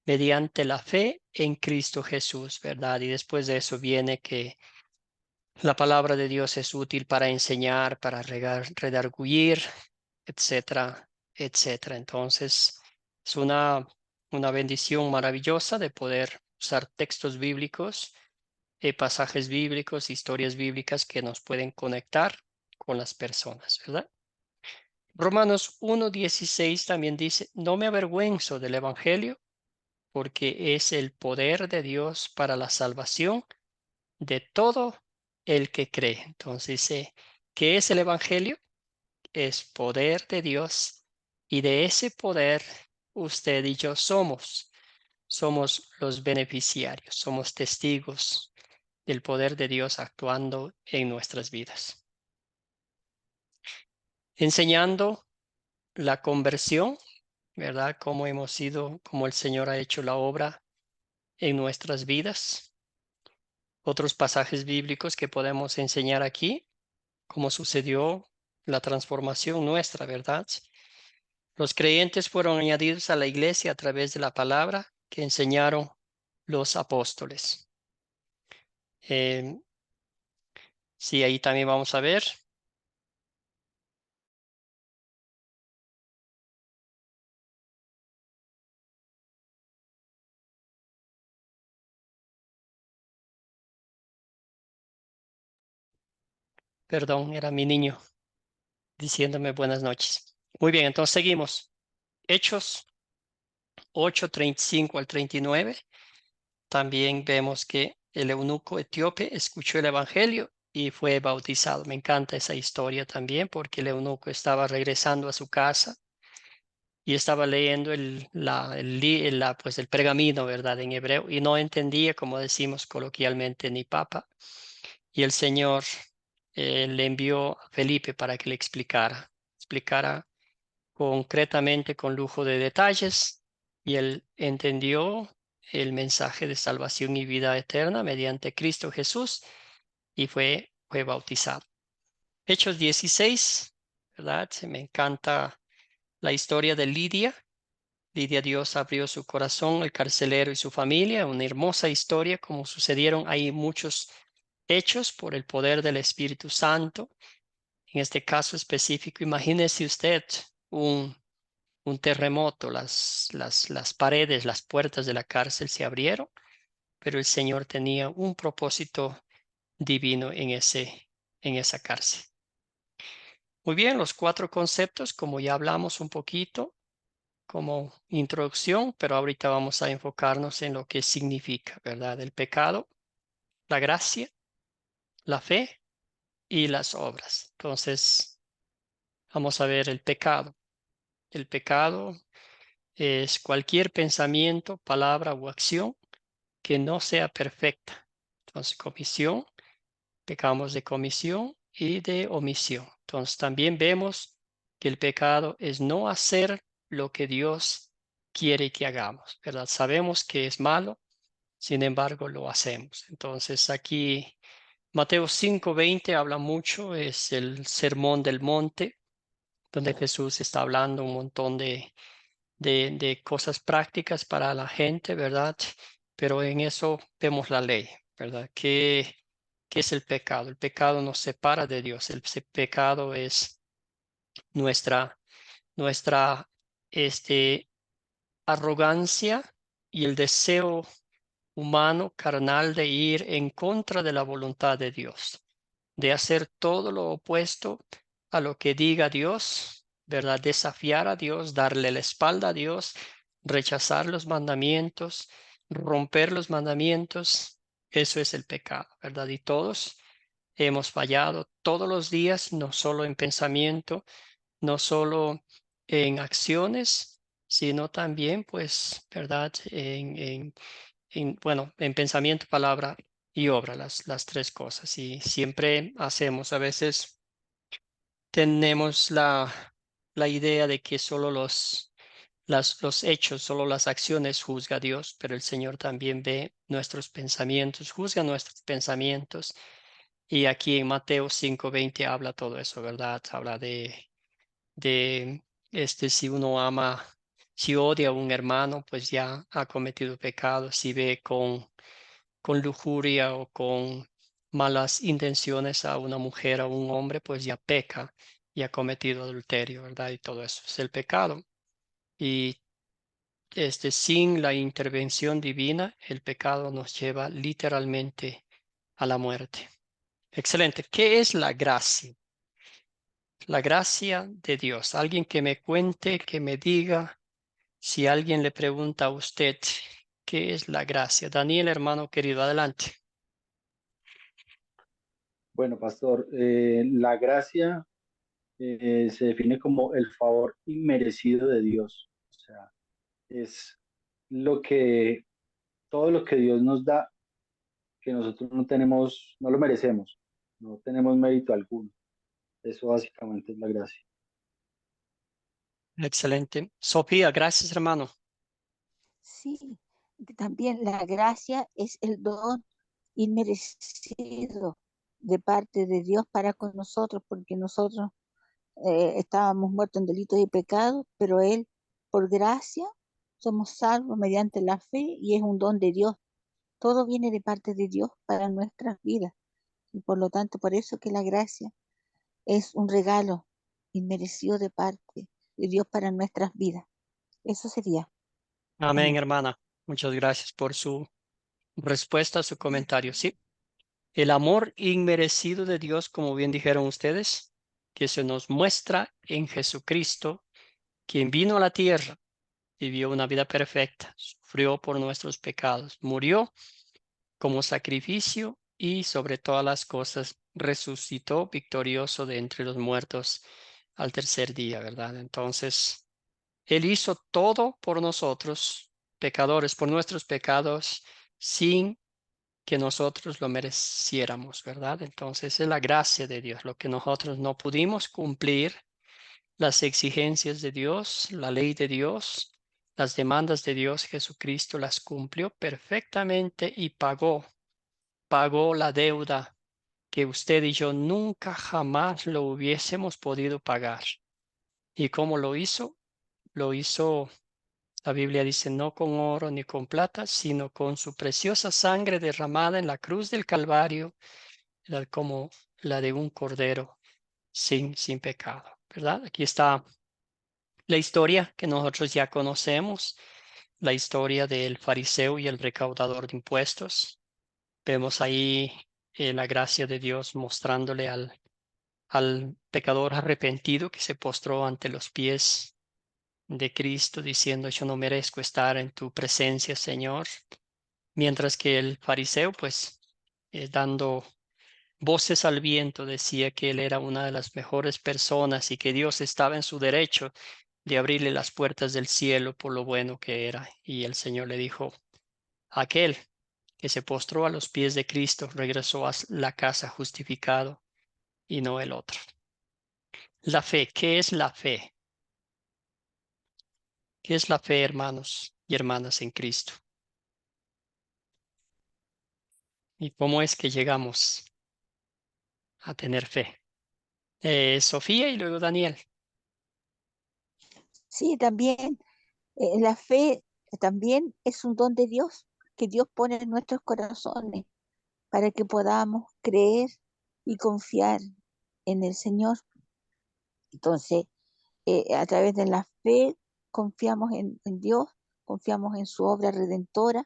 mediante la fe en Cristo Jesús, ¿verdad? Y después de eso viene que la palabra de Dios es útil para enseñar, para redarguir, etcétera, etcétera. Entonces, es una bendición maravillosa de poder usar textos bíblicos, pasajes bíblicos, historias bíblicas que nos pueden conectar con las personas, ¿verdad? Romanos 1:16 también dice, no me avergüenzo del Evangelio, porque es el poder de Dios para la salvación de todo el que cree. Entonces dice, ¿qué es el Evangelio? Es poder de Dios, y de ese poder usted y yo somos los beneficiarios, somos testigos del poder de Dios actuando en nuestras vidas. Enseñando la conversión, ¿verdad? Cómo cómo el Señor ha hecho la obra en nuestras vidas. Otros pasajes bíblicos que podemos enseñar aquí, cómo sucedió la transformación nuestra, ¿verdad? Los creyentes fueron añadidos a la iglesia a través de la palabra que enseñaron los apóstoles. Sí, ahí también vamos a ver. Perdón, era mi niño diciéndome buenas noches. Muy bien, entonces seguimos. Hechos 8, 35 al 39. También vemos que el eunuco etíope escuchó el evangelio y fue bautizado. Me encanta esa historia también porque el eunuco estaba regresando a su casa y estaba leyendo el pergamino, ¿verdad? En hebreo, y no entendía, como decimos coloquialmente, ni papa. Y el Señor le envió a Felipe para que le explicara concretamente, con lujo de detalles, y él entendió el mensaje de salvación y vida eterna mediante Cristo Jesús y fue bautizado. Hechos 16, ¿verdad? Me encanta la historia de Lidia. Lidia, Dios abrió su corazón, el carcelero y su familia. Una hermosa historia, como sucedieron ahí muchos hechos por el poder del Espíritu Santo. En este caso específico, imagínese usted un terremoto, las paredes, las puertas de la cárcel se abrieron, pero el Señor tenía un propósito divino en esa cárcel. Muy bien, los 4 conceptos, como ya hablamos un poquito, como introducción, pero ahorita vamos a enfocarnos en lo que significa, ¿verdad? El pecado, la gracia, la fe y las obras. Entonces, vamos a ver el pecado. El pecado es cualquier pensamiento, palabra o acción que no sea perfecta. Entonces, comisión, pecamos de comisión y de omisión. Entonces, también vemos que el pecado es no hacer lo que Dios quiere que hagamos, ¿verdad? Sabemos que es malo, sin embargo, lo hacemos. Entonces, aquí Mateo 5:20 habla mucho, es el sermón del monte, donde Jesús está hablando un montón de cosas prácticas para la gente, ¿verdad? Pero en eso vemos la ley, ¿verdad? ¿Qué es el pecado? El pecado nos separa de Dios. El pecado es nuestra arrogancia y el deseo humano, carnal, de ir en contra de la voluntad de Dios, de hacer todo lo opuesto a lo que diga Dios, ¿verdad? Desafiar a Dios, darle la espalda a Dios, rechazar los mandamientos, romper los mandamientos. Eso es el pecado, ¿verdad? Y todos hemos fallado todos los días, no solo en pensamiento, no solo en acciones, sino también, pues, ¿verdad? Bueno, en pensamiento, palabra y obra, las tres cosas. Y siempre hacemos, a veces tenemos la idea de que solo los hechos, solo las acciones juzga Dios, pero el Señor también ve nuestros pensamientos, juzga nuestros pensamientos. Y aquí en Mateo 5:20 habla todo eso, ¿verdad? Habla de si uno ama, si odia a un hermano, pues ya ha cometido pecado. Si ve con lujuria o con malas intenciones a una mujer o un hombre, pues ya peca y ha cometido adulterio, ¿verdad? Y todo eso es el pecado. Y sin la intervención divina, el pecado nos lleva literalmente a la muerte. Excelente. ¿Qué es la gracia? La gracia de Dios. Alguien que me cuente, que me diga, si alguien le pregunta a usted, ¿qué es la gracia? Daniel, hermano querido, adelante. Bueno, pastor, la gracia se define como el favor inmerecido de Dios. O sea, es todo lo que Dios nos da, que nosotros no tenemos, no lo merecemos, no tenemos mérito alguno. Eso básicamente es la gracia. Excelente. Sofía, gracias, hermano. Sí, también la gracia es el don inmerecido de parte de Dios para con nosotros, porque nosotros estábamos muertos en delitos y pecados, pero Él, por gracia, somos salvos mediante la fe y es un don de Dios. Todo viene de parte de Dios para nuestras vidas. Y por lo tanto, por eso que la gracia es un regalo inmerecido de parte de Dios para nuestras vidas. Eso sería. Amén, Amén. hermana. Muchas gracias por su respuesta a su comentario. Sí, el amor inmerecido de Dios, como bien dijeron ustedes, que se nos muestra en Jesucristo, quien vino a la tierra, vivió una vida perfecta, sufrió por nuestros pecados, murió como sacrificio y sobre todas las cosas resucitó victorioso de entre los muertos al tercer día, ¿verdad? Entonces, Él hizo todo por nosotros, pecadores, por nuestros pecados, sin que nosotros lo mereciéramos, ¿verdad? Entonces es la gracia de Dios, lo que nosotros no pudimos cumplir, las exigencias de Dios, la ley de Dios, las demandas de Dios, Jesucristo las cumplió perfectamente y pagó la deuda que usted y yo nunca jamás lo hubiésemos podido pagar. ¿Y cómo lo hizo? Lo hizo, la Biblia dice, no con oro ni con plata, sino con su preciosa sangre derramada en la cruz del Calvario, como la de un cordero sin pecado, ¿verdad? Aquí está la historia que nosotros ya conocemos, la historia del fariseo y el recaudador de impuestos. Vemos ahí la gracia de Dios mostrándole al pecador arrepentido que se postró ante los pies de Cristo diciendo, yo no merezco estar en tu presencia, Señor. Mientras que el fariseo, pues, dando voces al viento, decía que él era una de las mejores personas y que Dios estaba en su derecho de abrirle las puertas del cielo por lo bueno que era. Y el Señor le dijo, aquel que se postró a los pies de Cristo regresó a la casa justificado y no el otro. La fe, ¿qué es la fe? ¿Qué es la fe, hermanos y hermanas en Cristo? ¿Y cómo es que llegamos a tener fe? Sofía y luego Daniel. Sí, también la fe también es un don de Dios que Dios pone en nuestros corazones para que podamos creer y confiar en el Señor. Entonces, a través de la fe confiamos en Dios, confiamos en su obra redentora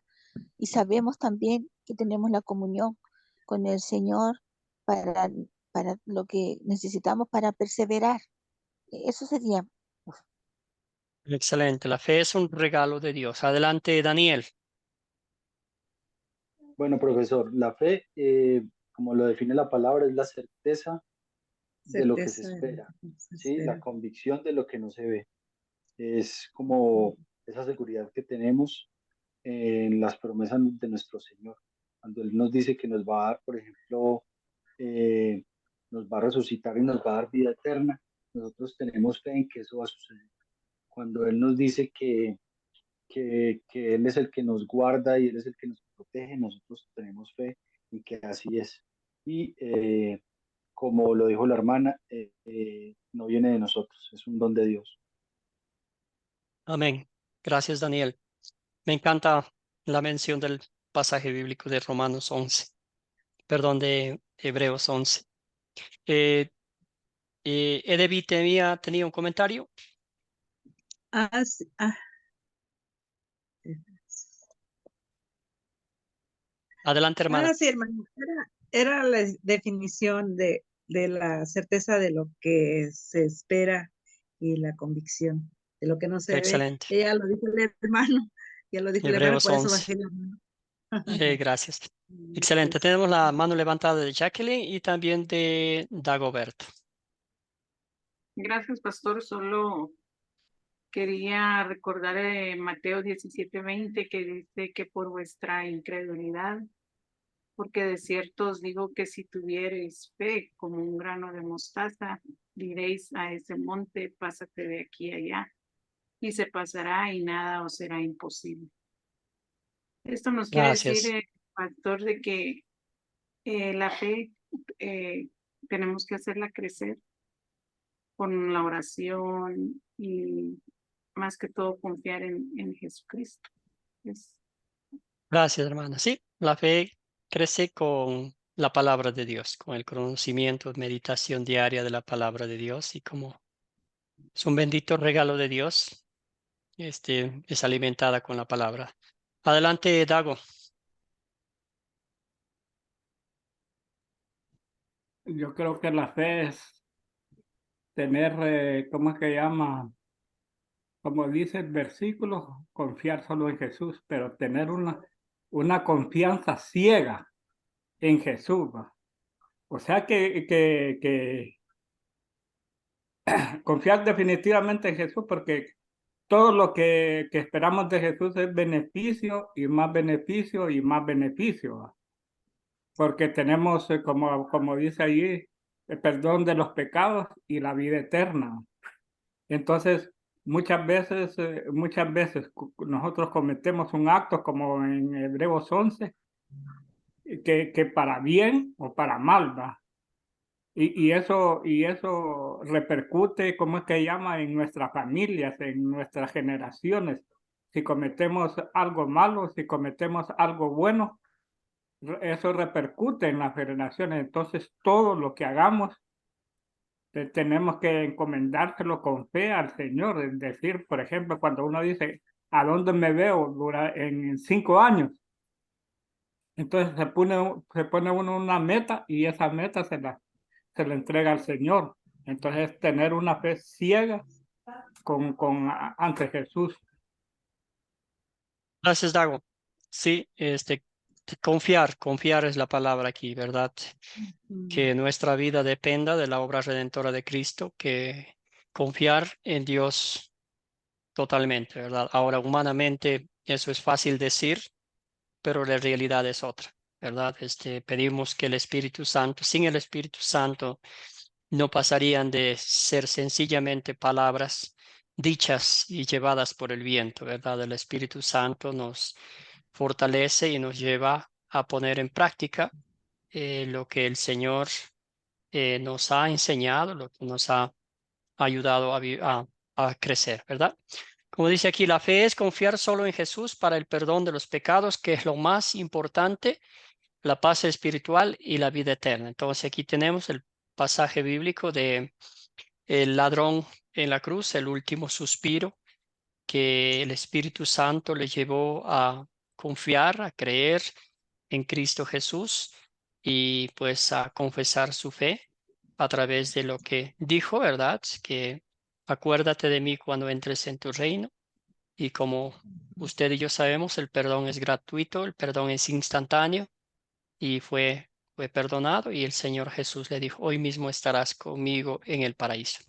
y sabemos también que tenemos la comunión con el Señor para, para lo que necesitamos para perseverar. Eso sería. Excelente. La fe es un regalo de Dios. Adelante, Daniel. Bueno, profesor, la fe, como lo define la palabra, es la certeza de lo que se Certeza de lo espera, que se ¿sí? La espera. convicción de lo que no se ve. Es como esa seguridad que tenemos en las promesas de nuestro Señor. Cuando Él nos dice que nos va a dar, por ejemplo, nos va a resucitar y nos va a dar vida eterna, nosotros tenemos fe en que eso va a suceder. Cuando Él nos dice que Él es el que nos guarda y Él es el que nos protege, nosotros tenemos fe en que así es. Y como lo dijo la hermana, no viene de nosotros, es un don de Dios. Amén. Gracias, Daniel. Me encanta la mención del pasaje bíblico de Romanos 11, perdón, de Hebreos 11. Edevi tenía un comentario. Ah, sí, Adelante, hermana. sí, hermano. Era la definición de la certeza de lo que se espera y la convicción de lo que no se ve. Excelente. Ya lo dijo el hermano, ya lo dijo el hermano, Hebreos por eso 11. bajé la mano. Gracias. Excelente. Tenemos la mano levantada de Jacqueline y también de Dagoberto. Gracias, pastor. Solo quería recordar Mateo 17:20 que dice que por vuestra incredulidad, porque de cierto os digo que si tuviereis fe como un grano de mostaza, diréis a ese monte, pásate de aquí a allá, y se pasará y nada os será imposible. Esto nos quiere decir, Gracias. pastor, de que la fe tenemos que hacerla crecer con la oración y más que todo confiar en Jesucristo. Gracias, hermana. Sí, la fe crece con la palabra de Dios, con el conocimiento, meditación diaria de la palabra de Dios y como es un bendito regalo de Dios, es alimentada con la palabra. Adelante, Dago. Yo creo que la fe es tener, ¿cómo es que llama? Como dice el versículo, confiar solo en Jesús, pero tener una confianza ciega en Jesús, ¿va? O sea que confiar definitivamente en Jesús, porque todo lo que esperamos de Jesús es beneficio y más beneficio y más beneficio, ¿va? Porque tenemos, como dice allí, el perdón de los pecados y la vida eterna. Entonces, muchas veces nosotros cometemos un acto como en Hebreos 11, que para bien o para mal va. Y eso repercute, ¿cómo es que llama? En nuestras familias, en nuestras generaciones. Si cometemos algo malo, si cometemos algo bueno, eso repercute en las generaciones. Entonces, todo lo que hagamos, tenemos que encomendárselo con fe al Señor. Es decir, por ejemplo, cuando uno dice, ¿a dónde me veo en 5 años? Entonces se pone uno una meta y esa meta se la entrega al Señor. Entonces, tener una fe ciega ante Jesús. Gracias, Dago. Sí, confiar es la palabra aquí, ¿verdad? Que nuestra vida dependa de la obra redentora de Cristo, que confiar en Dios totalmente, ¿verdad? Ahora, humanamente, eso es fácil decir, pero la realidad es otra, ¿verdad? Pedimos que el Espíritu Santo, sin el Espíritu Santo, no pasarían de ser sencillamente palabras dichas y llevadas por el viento, ¿verdad? El Espíritu Santo nos fortalece y nos lleva a poner en práctica lo que el Señor nos ha enseñado, lo que nos ha ayudado a a crecer, ¿verdad? Como dice aquí, la fe es confiar solo en Jesús para el perdón de los pecados, que es lo más importante, la paz espiritual y la vida eterna. Entonces aquí tenemos el pasaje bíblico de el ladrón en la cruz, el último suspiro, que el Espíritu Santo le llevó a confiar, a creer en Cristo Jesús y pues a confesar su fe a través de lo que dijo, ¿verdad? Que acuérdate de mí cuando entres en tu reino. Y como usted y yo sabemos, el perdón es gratuito, el perdón es instantáneo y fue perdonado y el Señor Jesús le dijo, hoy mismo estarás conmigo en el paraíso.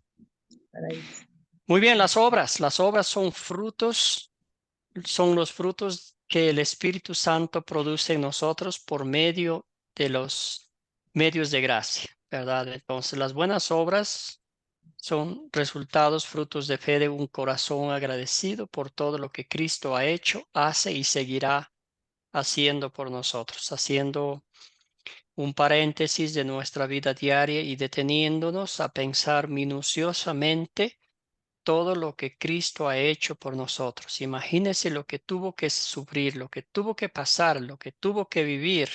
Muy bien, las obras son frutos, son los frutos que el Espíritu Santo produce en nosotros por medio de los medios de gracia, ¿verdad? Entonces, las buenas obras son resultados, frutos de fe de un corazón agradecido por todo lo que Cristo ha hecho, hace y seguirá haciendo por nosotros, haciendo un paréntesis de nuestra vida diaria y deteniéndonos a pensar minuciosamente todo lo que Cristo ha hecho por nosotros. Imagínese lo que tuvo que sufrir, lo que tuvo que pasar, lo que tuvo que vivir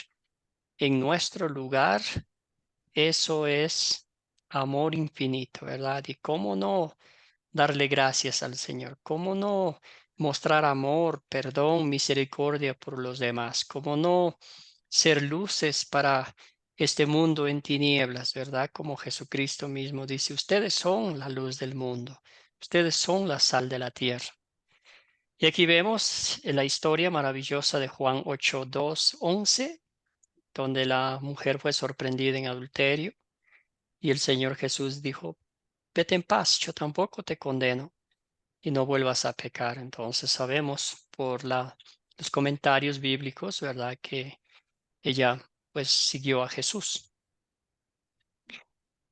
en nuestro lugar. Eso es amor infinito, ¿verdad? Y cómo no darle gracias al Señor, cómo no mostrar amor, perdón, misericordia por los demás, cómo no ser luces para este mundo en tinieblas, ¿verdad? Como Jesucristo mismo dice, ustedes son la luz del mundo, ustedes son la sal de la tierra. Y aquí vemos la historia maravillosa de Juan 8:2-11, donde la mujer fue sorprendida en adulterio y el Señor Jesús dijo, vete en paz, yo tampoco te condeno y no vuelvas a pecar. Entonces sabemos por los comentarios bíblicos, ¿verdad? Que ella pues siguió a Jesús.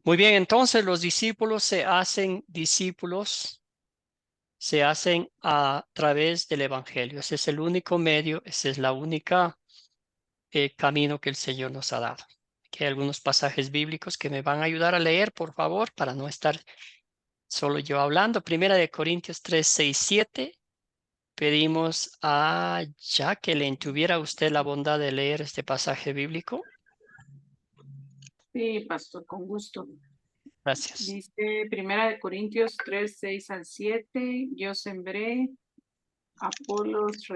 Muy bien, entonces los discípulos se hacen discípulos, se hacen a través del Evangelio. Ese es el único medio, ese es la única camino que el Señor nos ha dado. Aquí hay algunos pasajes bíblicos que me van a ayudar a leer, por favor, para no estar solo yo hablando. Primera de Corintios 3:6-7. Pedimos a Jacqueline, ¿tuviera usted la bondad de leer este pasaje bíblico? Sí, pastor, con gusto. Gracias. Dice Primera de Corintios 3:6-7, yo sembré, Apolos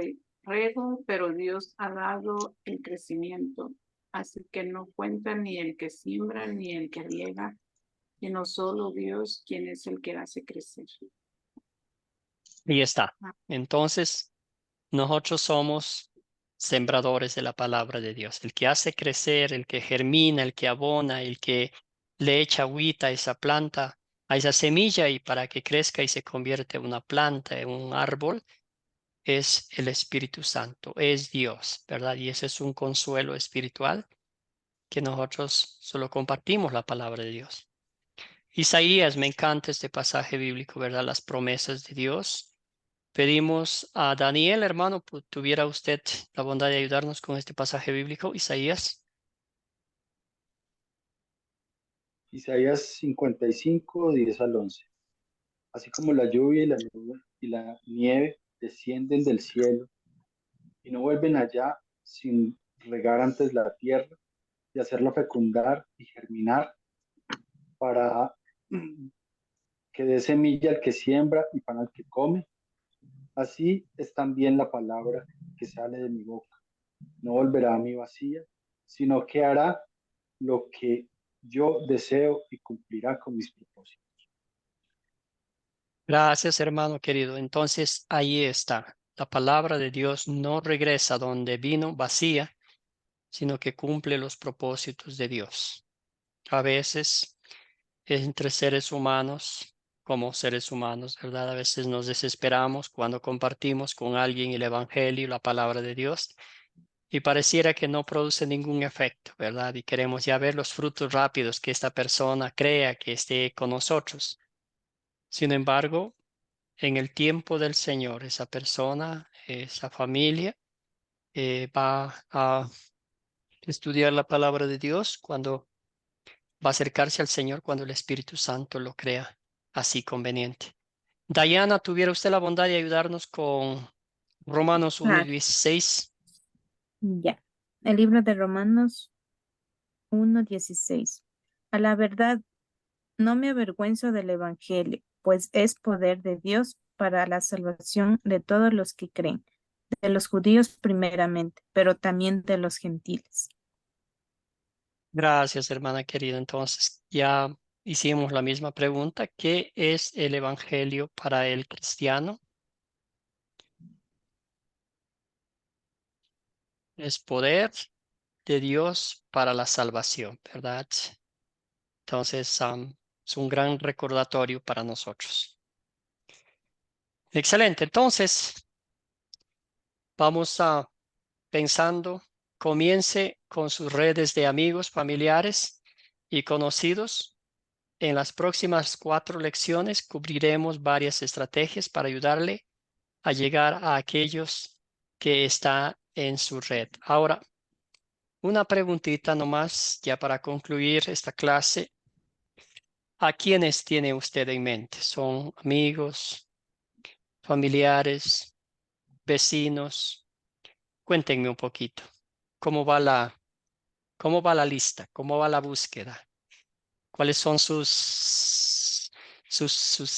regó, pero Dios ha dado el crecimiento. Así que no cuenta ni el que siembra ni el que riega, sino solo Dios, quien es el que hace crecer. Y está. Entonces, nosotros somos sembradores de la palabra de Dios. El que hace crecer, el que germina, el que abona, el que le echa agüita a esa planta, a esa semilla y para que crezca y se convierte en una planta, en un árbol, es el Espíritu Santo, es Dios, ¿verdad? Y ese es un consuelo espiritual que nosotros solo compartimos la palabra de Dios. Isaías, me encanta este pasaje bíblico, ¿verdad? Las promesas de Dios. Pedimos a Daniel, hermano, tuviera usted la bondad de ayudarnos con este pasaje bíblico, Isaías. Isaías 55, 10-11. Así como la lluvia y la nieve descienden del cielo y no vuelven allá sin regar antes la tierra y hacerla fecundar y germinar para que dé semilla al que siembra y pan al que come. Así es también la palabra que sale de mi boca. No volverá a mí vacía, sino que hará lo que yo deseo y cumplirá con mis propósitos. Gracias, hermano querido. Entonces, ahí está. La palabra de Dios no regresa donde vino vacía, sino que cumple los propósitos de Dios. A veces, entre seres humanos, como seres humanos, ¿verdad? A veces nos desesperamos cuando compartimos con alguien el Evangelio, la palabra de Dios, y pareciera que no produce ningún efecto, ¿verdad? Y queremos ya ver los frutos rápidos que esta persona crea que esté con nosotros. Sin embargo, en el tiempo del Señor, esa persona, esa familia, va a estudiar la palabra de Dios cuando va a acercarse al Señor cuando el Espíritu Santo lo crea así conveniente. Diana, ¿tuviera usted la bondad de ayudarnos con Romanos Claro. 1:16? Ya. El libro de Romanos 1:16. A la verdad, no me avergüenzo del Evangelio, pues es poder de Dios para la salvación de todos los que creen, de los judíos primeramente, pero también de los gentiles. Gracias, hermana querida. Entonces, ya hicimos la misma pregunta. ¿Qué es el Evangelio para el cristiano? Es poder de Dios para la salvación, ¿verdad? Entonces, es un gran recordatorio para nosotros. Excelente. Entonces, vamos a pensando, comience con sus redes de amigos, familiares y conocidos. En las próximas 4 lecciones cubriremos varias estrategias para ayudarle a llegar a aquellos que están en su red. Ahora, una preguntita nomás ya para concluir esta clase. ¿A quiénes tiene usted en mente? ¿Son amigos, familiares, vecinos? Cuéntenme un poquito. ¿Cómo va la lista? ¿Cómo va la búsqueda? ¿Cuáles son sus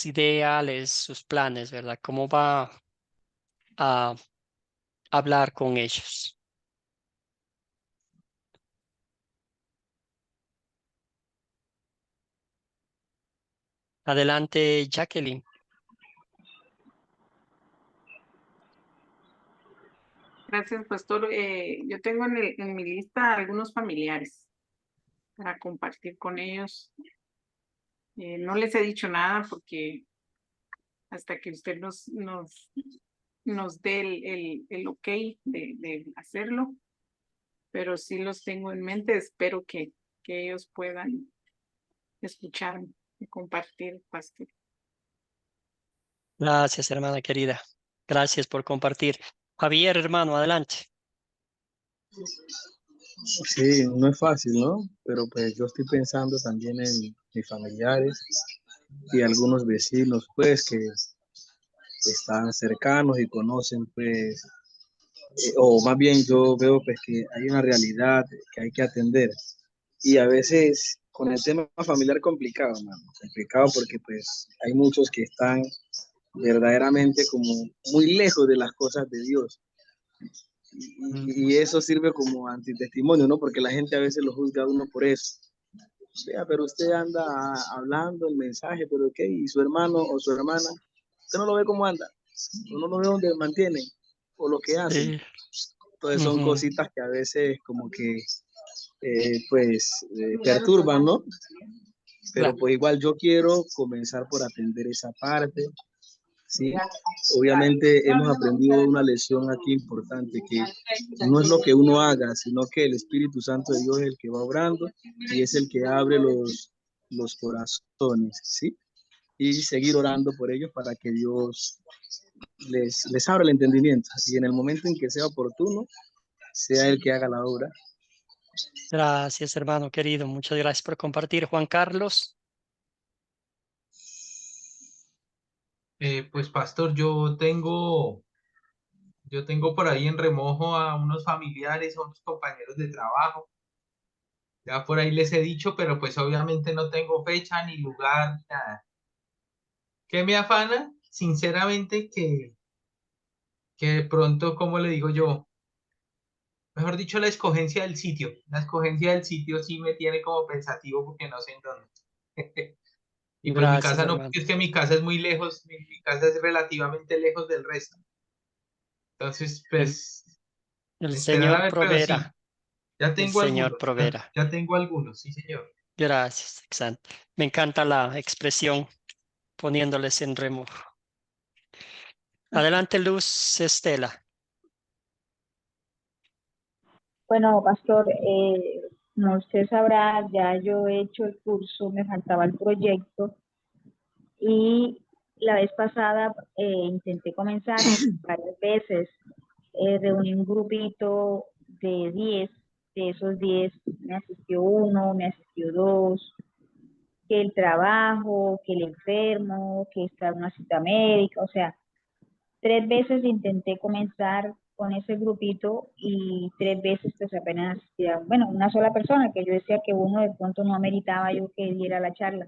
ideales, sus planes, verdad? ¿Cómo va a hablar con ellos? Adelante, Jacqueline. Gracias, pastor. Yo tengo en mi lista algunos familiares para compartir con ellos. No les he dicho nada porque hasta que usted nos dé el ok de hacerlo, pero sí los tengo en mente. Espero que ellos puedan escucharme y compartir, pastor. Gracias, hermana querida. Gracias por compartir. Javier, hermano, adelante. Sí, no es fácil, ¿no? Pero pues yo estoy pensando también en mis familiares y algunos vecinos, pues, que están cercanos y conocen, pues, o más bien yo veo, pues, que hay una realidad que hay que atender. Y a veces con el tema familiar complicado, mano, complicado porque, pues, hay muchos que están verdaderamente como muy lejos de las cosas de Dios. Y eso sirve como antitestimonio, ¿no? Porque la gente a veces lo juzga a uno por eso. O sea, pero usted anda hablando el mensaje, pero ¿qué? ¿Y su hermano o su hermana? Usted no lo ve cómo anda, o no lo ve donde mantienen, o lo que hacen. Sí. Entonces son cositas que a veces como que, perturban, ¿no? Pero Claro. pues igual yo quiero comenzar por atender esa parte. Sí, obviamente hemos aprendido una lección aquí importante, que no es lo que uno haga, sino que el Espíritu Santo de Dios es el que va obrando y es el que abre los corazones, ¿sí? Y seguir orando por ellos para que Dios les abra el entendimiento y en el momento en que sea oportuno, sea el que haga la obra. Gracias, hermano querido. Muchas gracias por compartir. Juan Carlos. Pues pastor, yo tengo por ahí en remojo a unos familiares, a unos compañeros de trabajo. Ya por ahí les he dicho, pero pues obviamente no tengo fecha ni lugar ni nada. ¿Qué me afana? Sinceramente que de pronto, ¿cómo le digo yo? Mejor dicho, la escogencia del sitio. La escogencia del sitio sí me tiene como pensativo porque no sé en dónde. Y pues mi Gracias, casa no, hermano. porque es que mi casa es muy lejos, mi casa es relativamente lejos del resto. Entonces, El, pues, el esperar a Señor ver, pero sí, proveerá. ya El tengo Señor algunos, ya, proveerá. ya tengo algunos, sí, señor. Gracias, exacto. Me encanta la expresión poniéndoles en remojo. Adelante, Luz Estela. Bueno, pastor, como usted sabrá, ya yo he hecho el curso, me faltaba el proyecto y la vez pasada intenté comenzar varias veces, reuní un grupito de 10, de esos 10 me asistió uno, me asistió dos, que el trabajo, que el enfermo, que está en una cita médica, o sea, 3 veces intenté comenzar con ese grupito y 3 veces pues apenas asistía, bueno, una sola persona, que yo decía que uno de pronto no ameritaba yo que diera la charla.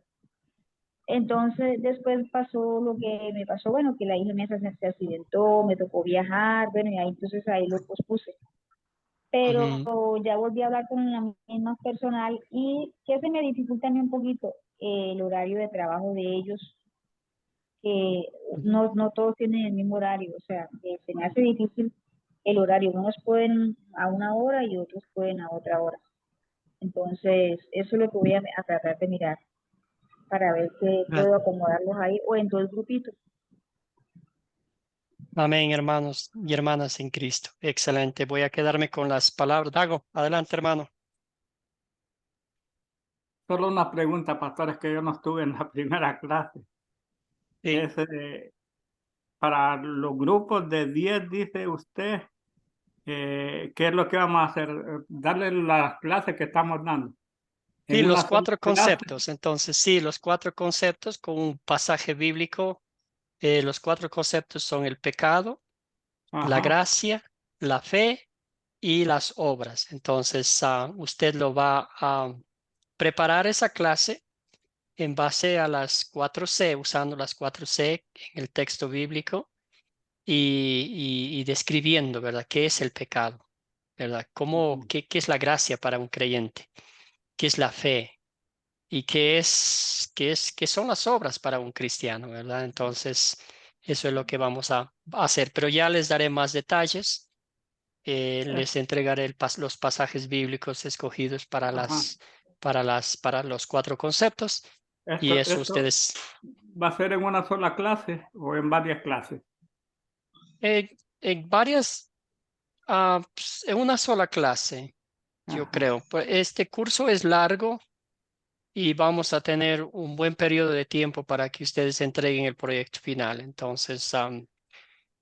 Entonces después pasó lo que me pasó, bueno, que la hija mía se accidentó, me tocó viajar, bueno, y ahí entonces ahí lo pospuse. Pero ya volví a hablar con la misma personal y que se me dificulta a mí un poquito el horario de trabajo de ellos, que no todos tienen el mismo horario, o sea, se me hace difícil el horario, unos pueden a una hora y otros pueden a otra hora. Entonces, eso es lo que voy a tratar de mirar para ver qué puedo acomodarlos ahí o en todo el grupito. Amén, hermanos y hermanas en Cristo. Excelente. Voy a quedarme con las palabras. Dago, adelante, hermano. Solo una pregunta, pastor, es que yo no estuve en la primera clase. Sí. Es, para los grupos de 10, dice usted, ¿qué es lo que vamos a hacer? Darle las clases que estamos dando. Sí, En los una sola 4 clase. conceptos. Entonces, sí, los 4 conceptos con un pasaje bíblico. Los 4 conceptos son el pecado, la Ajá. gracia, la fe y las obras. Entonces, usted lo va a preparar esa clase en base a las 4C, usando las 4C en el texto bíblico y describiendo, ¿verdad? ¿Qué es el pecado? ¿Verdad? ¿Qué es la gracia para un creyente? ¿Qué es la fe? ¿Y qué son las obras para un cristiano? ¿Verdad? Entonces, eso es lo que vamos a hacer. Pero ya les daré más detalles. Les entregaré los pasajes bíblicos escogidos para Ajá. para los 4 conceptos. Y eso ¿Esto ustedes, va a ser en una sola clase o en varias clases? en varias, pues, en una sola clase, yo Ajá. creo. Pues, este curso es largo y vamos a tener un buen periodo de tiempo para que ustedes entreguen el proyecto final. Entonces,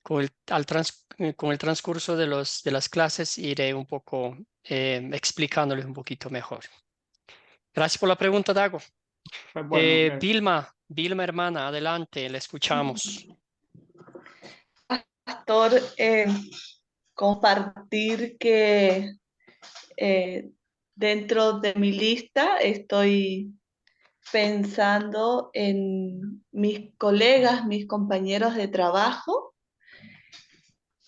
con el transcurso de las clases iré un poco explicándoles un poquito mejor. Gracias por la pregunta, Dago. Pues bueno, Vilma, hermana, adelante, le escuchamos. Pastor, compartir que dentro de mi lista estoy pensando en mis colegas, mis compañeros de trabajo,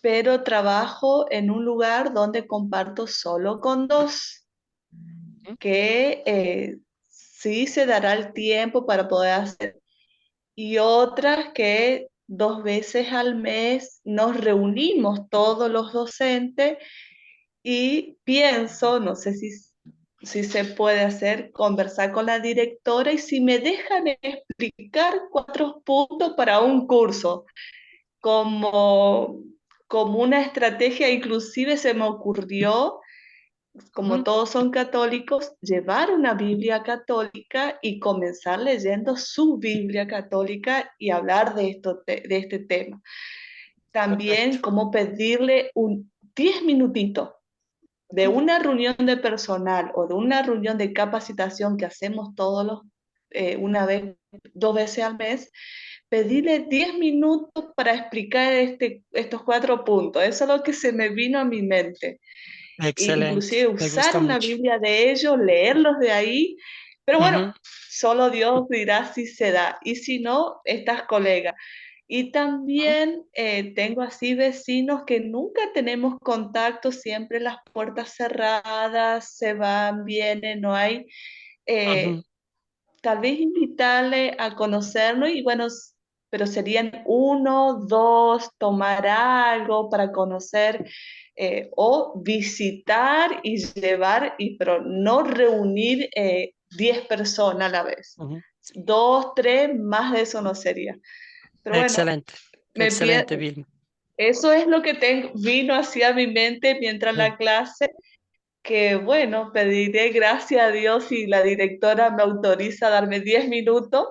pero trabajo en un lugar donde comparto solo con 2, que sí se dará el tiempo para poder hacer, y otras que 2 veces al mes nos reunimos todos los docentes y pienso, no sé si se puede hacer, conversar con la directora y si me dejan explicar 4 puntos para un curso, como una estrategia. Inclusive se me ocurrió, como todos son católicos, llevar una Biblia católica y comenzar leyendo su Biblia católica y hablar de este tema. También como pedirle 10 minutitos de una reunión de personal o de una reunión de capacitación que hacemos todos 2 veces al mes, pedirle 10 minutos para explicar estos 4 puntos. Eso es lo que se me vino a mi mente. Excelente, Inclusive me usar gusta una mucho. Biblia de ellos, leerlos de ahí, pero bueno, solo Dios dirá si se da, y si no, estas colegas. Y también tengo así vecinos que nunca tenemos contacto, siempre las puertas cerradas, se van, vienen, no hay. Tal vez invitarle a conocernos y bueno, pero serían 1, 2, tomar algo para conocer o visitar y llevar, pero no reunir 10 personas a la vez. 2, 3, más de eso no sería. Pero bueno, Excelente, excelente, Vilma. eso es lo que vino hacia mi mente mientras la clase, que bueno, pediré gracias a Dios si la directora me autoriza a darme 10 minutos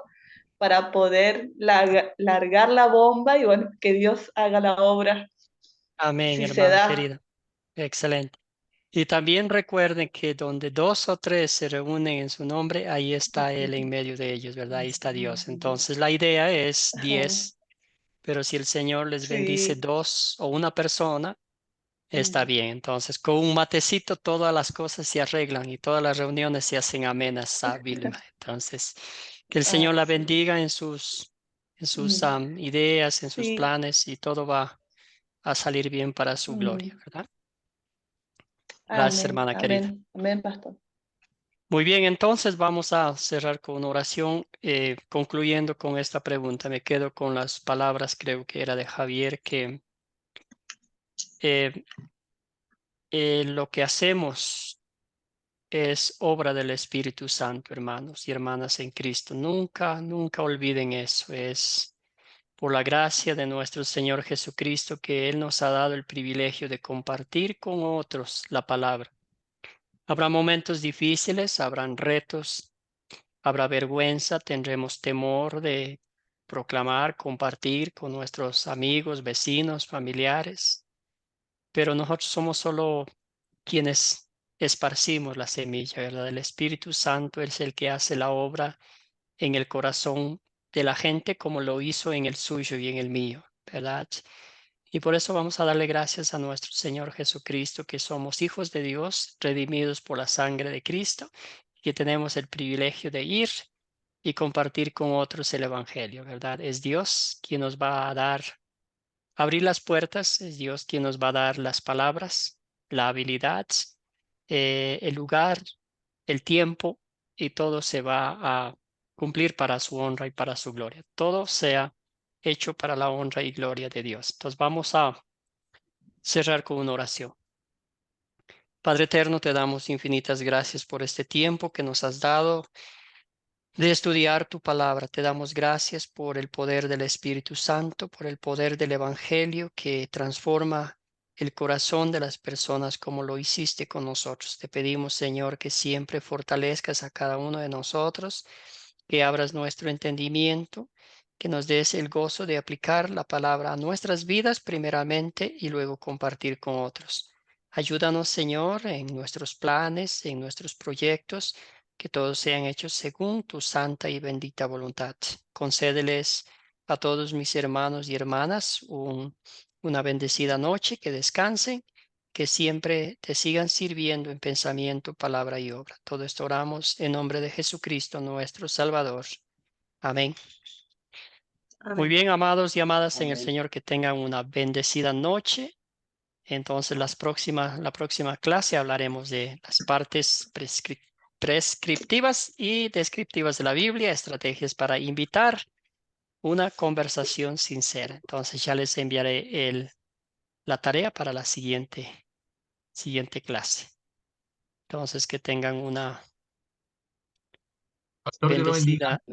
para poder largar la bomba y bueno, que Dios haga la obra. Amén, Si se hermana da. querida. Excelente. Y también recuerden que donde 2 o 3 se reúnen en su nombre, ahí está Él en medio de ellos, ¿verdad? Ahí está Dios. Entonces la idea es Ajá. 10, pero si el Señor les bendice Sí. 2 o una persona, está bien. Entonces con un matecito todas las cosas se arreglan y todas las reuniones se hacen amenas, Vilma. Entonces, que el Señor la Así es. bendiga en sus ideas, en sus Sí. planes y todo va a salir bien para su gloria, ¿verdad? Gracias, Amén. hermana querida. Amén. Amén, pastor. Muy bien, entonces vamos a cerrar con una oración, concluyendo con esta pregunta. Me quedo con las palabras, creo que era de Javier, que lo que hacemos es obra del Espíritu Santo, hermanos y hermanas en Cristo. Nunca, nunca olviden eso. Es por la gracia de nuestro Señor Jesucristo que Él nos ha dado el privilegio de compartir con otros la palabra. Habrá momentos difíciles, habrán retos, habrá vergüenza, tendremos temor de proclamar, compartir con nuestros amigos, vecinos, familiares, pero nosotros somos solo quienes esparcimos la semilla, ¿verdad? El Espíritu Santo es el que hace la obra en el corazón de la gente como lo hizo en el suyo y en el mío, ¿verdad? Y por eso vamos a darle gracias a nuestro Señor Jesucristo, que somos hijos de Dios, redimidos por la sangre de Cristo, que tenemos el privilegio de ir y compartir con otros el Evangelio, ¿verdad? Es Dios quien nos va a dar, abrir las puertas, es Dios quien nos va a dar las palabras, la habilidad, el lugar, el tiempo, y todo se va a cumplir para su honra y para su gloria. Todo sea hecho para la honra y gloria de Dios. Entonces vamos a cerrar con una oración. Padre eterno, te damos infinitas gracias por este tiempo que nos has dado de estudiar tu palabra. Te damos gracias por el poder del Espíritu Santo, por el poder del Evangelio que transforma el corazón de las personas como lo hiciste con nosotros. Te pedimos, Señor, que siempre fortalezcas a cada uno de nosotros, que abras nuestro entendimiento, que nos des el gozo de aplicar la palabra a nuestras vidas primeramente y luego compartir con otros. Ayúdanos, Señor, en nuestros planes, en nuestros proyectos, que todos sean hechos según tu santa y bendita voluntad. Concédeles a todos mis hermanos y hermanas una bendecida noche, que descansen, que siempre te sigan sirviendo en pensamiento, palabra y obra. Todo esto oramos en nombre de Jesucristo, nuestro Salvador. Amén. Muy Amén. bien, amados y amadas en el Amén. Señor, que tengan una bendecida noche. Entonces, la próxima clase hablaremos de las partes prescriptivas y descriptivas de la Biblia, estrategias para invitar una conversación sincera. Entonces, ya les enviaré la tarea para la siguiente clase. Entonces, que tengan una Pastor, Dios lo bendiga. bendecida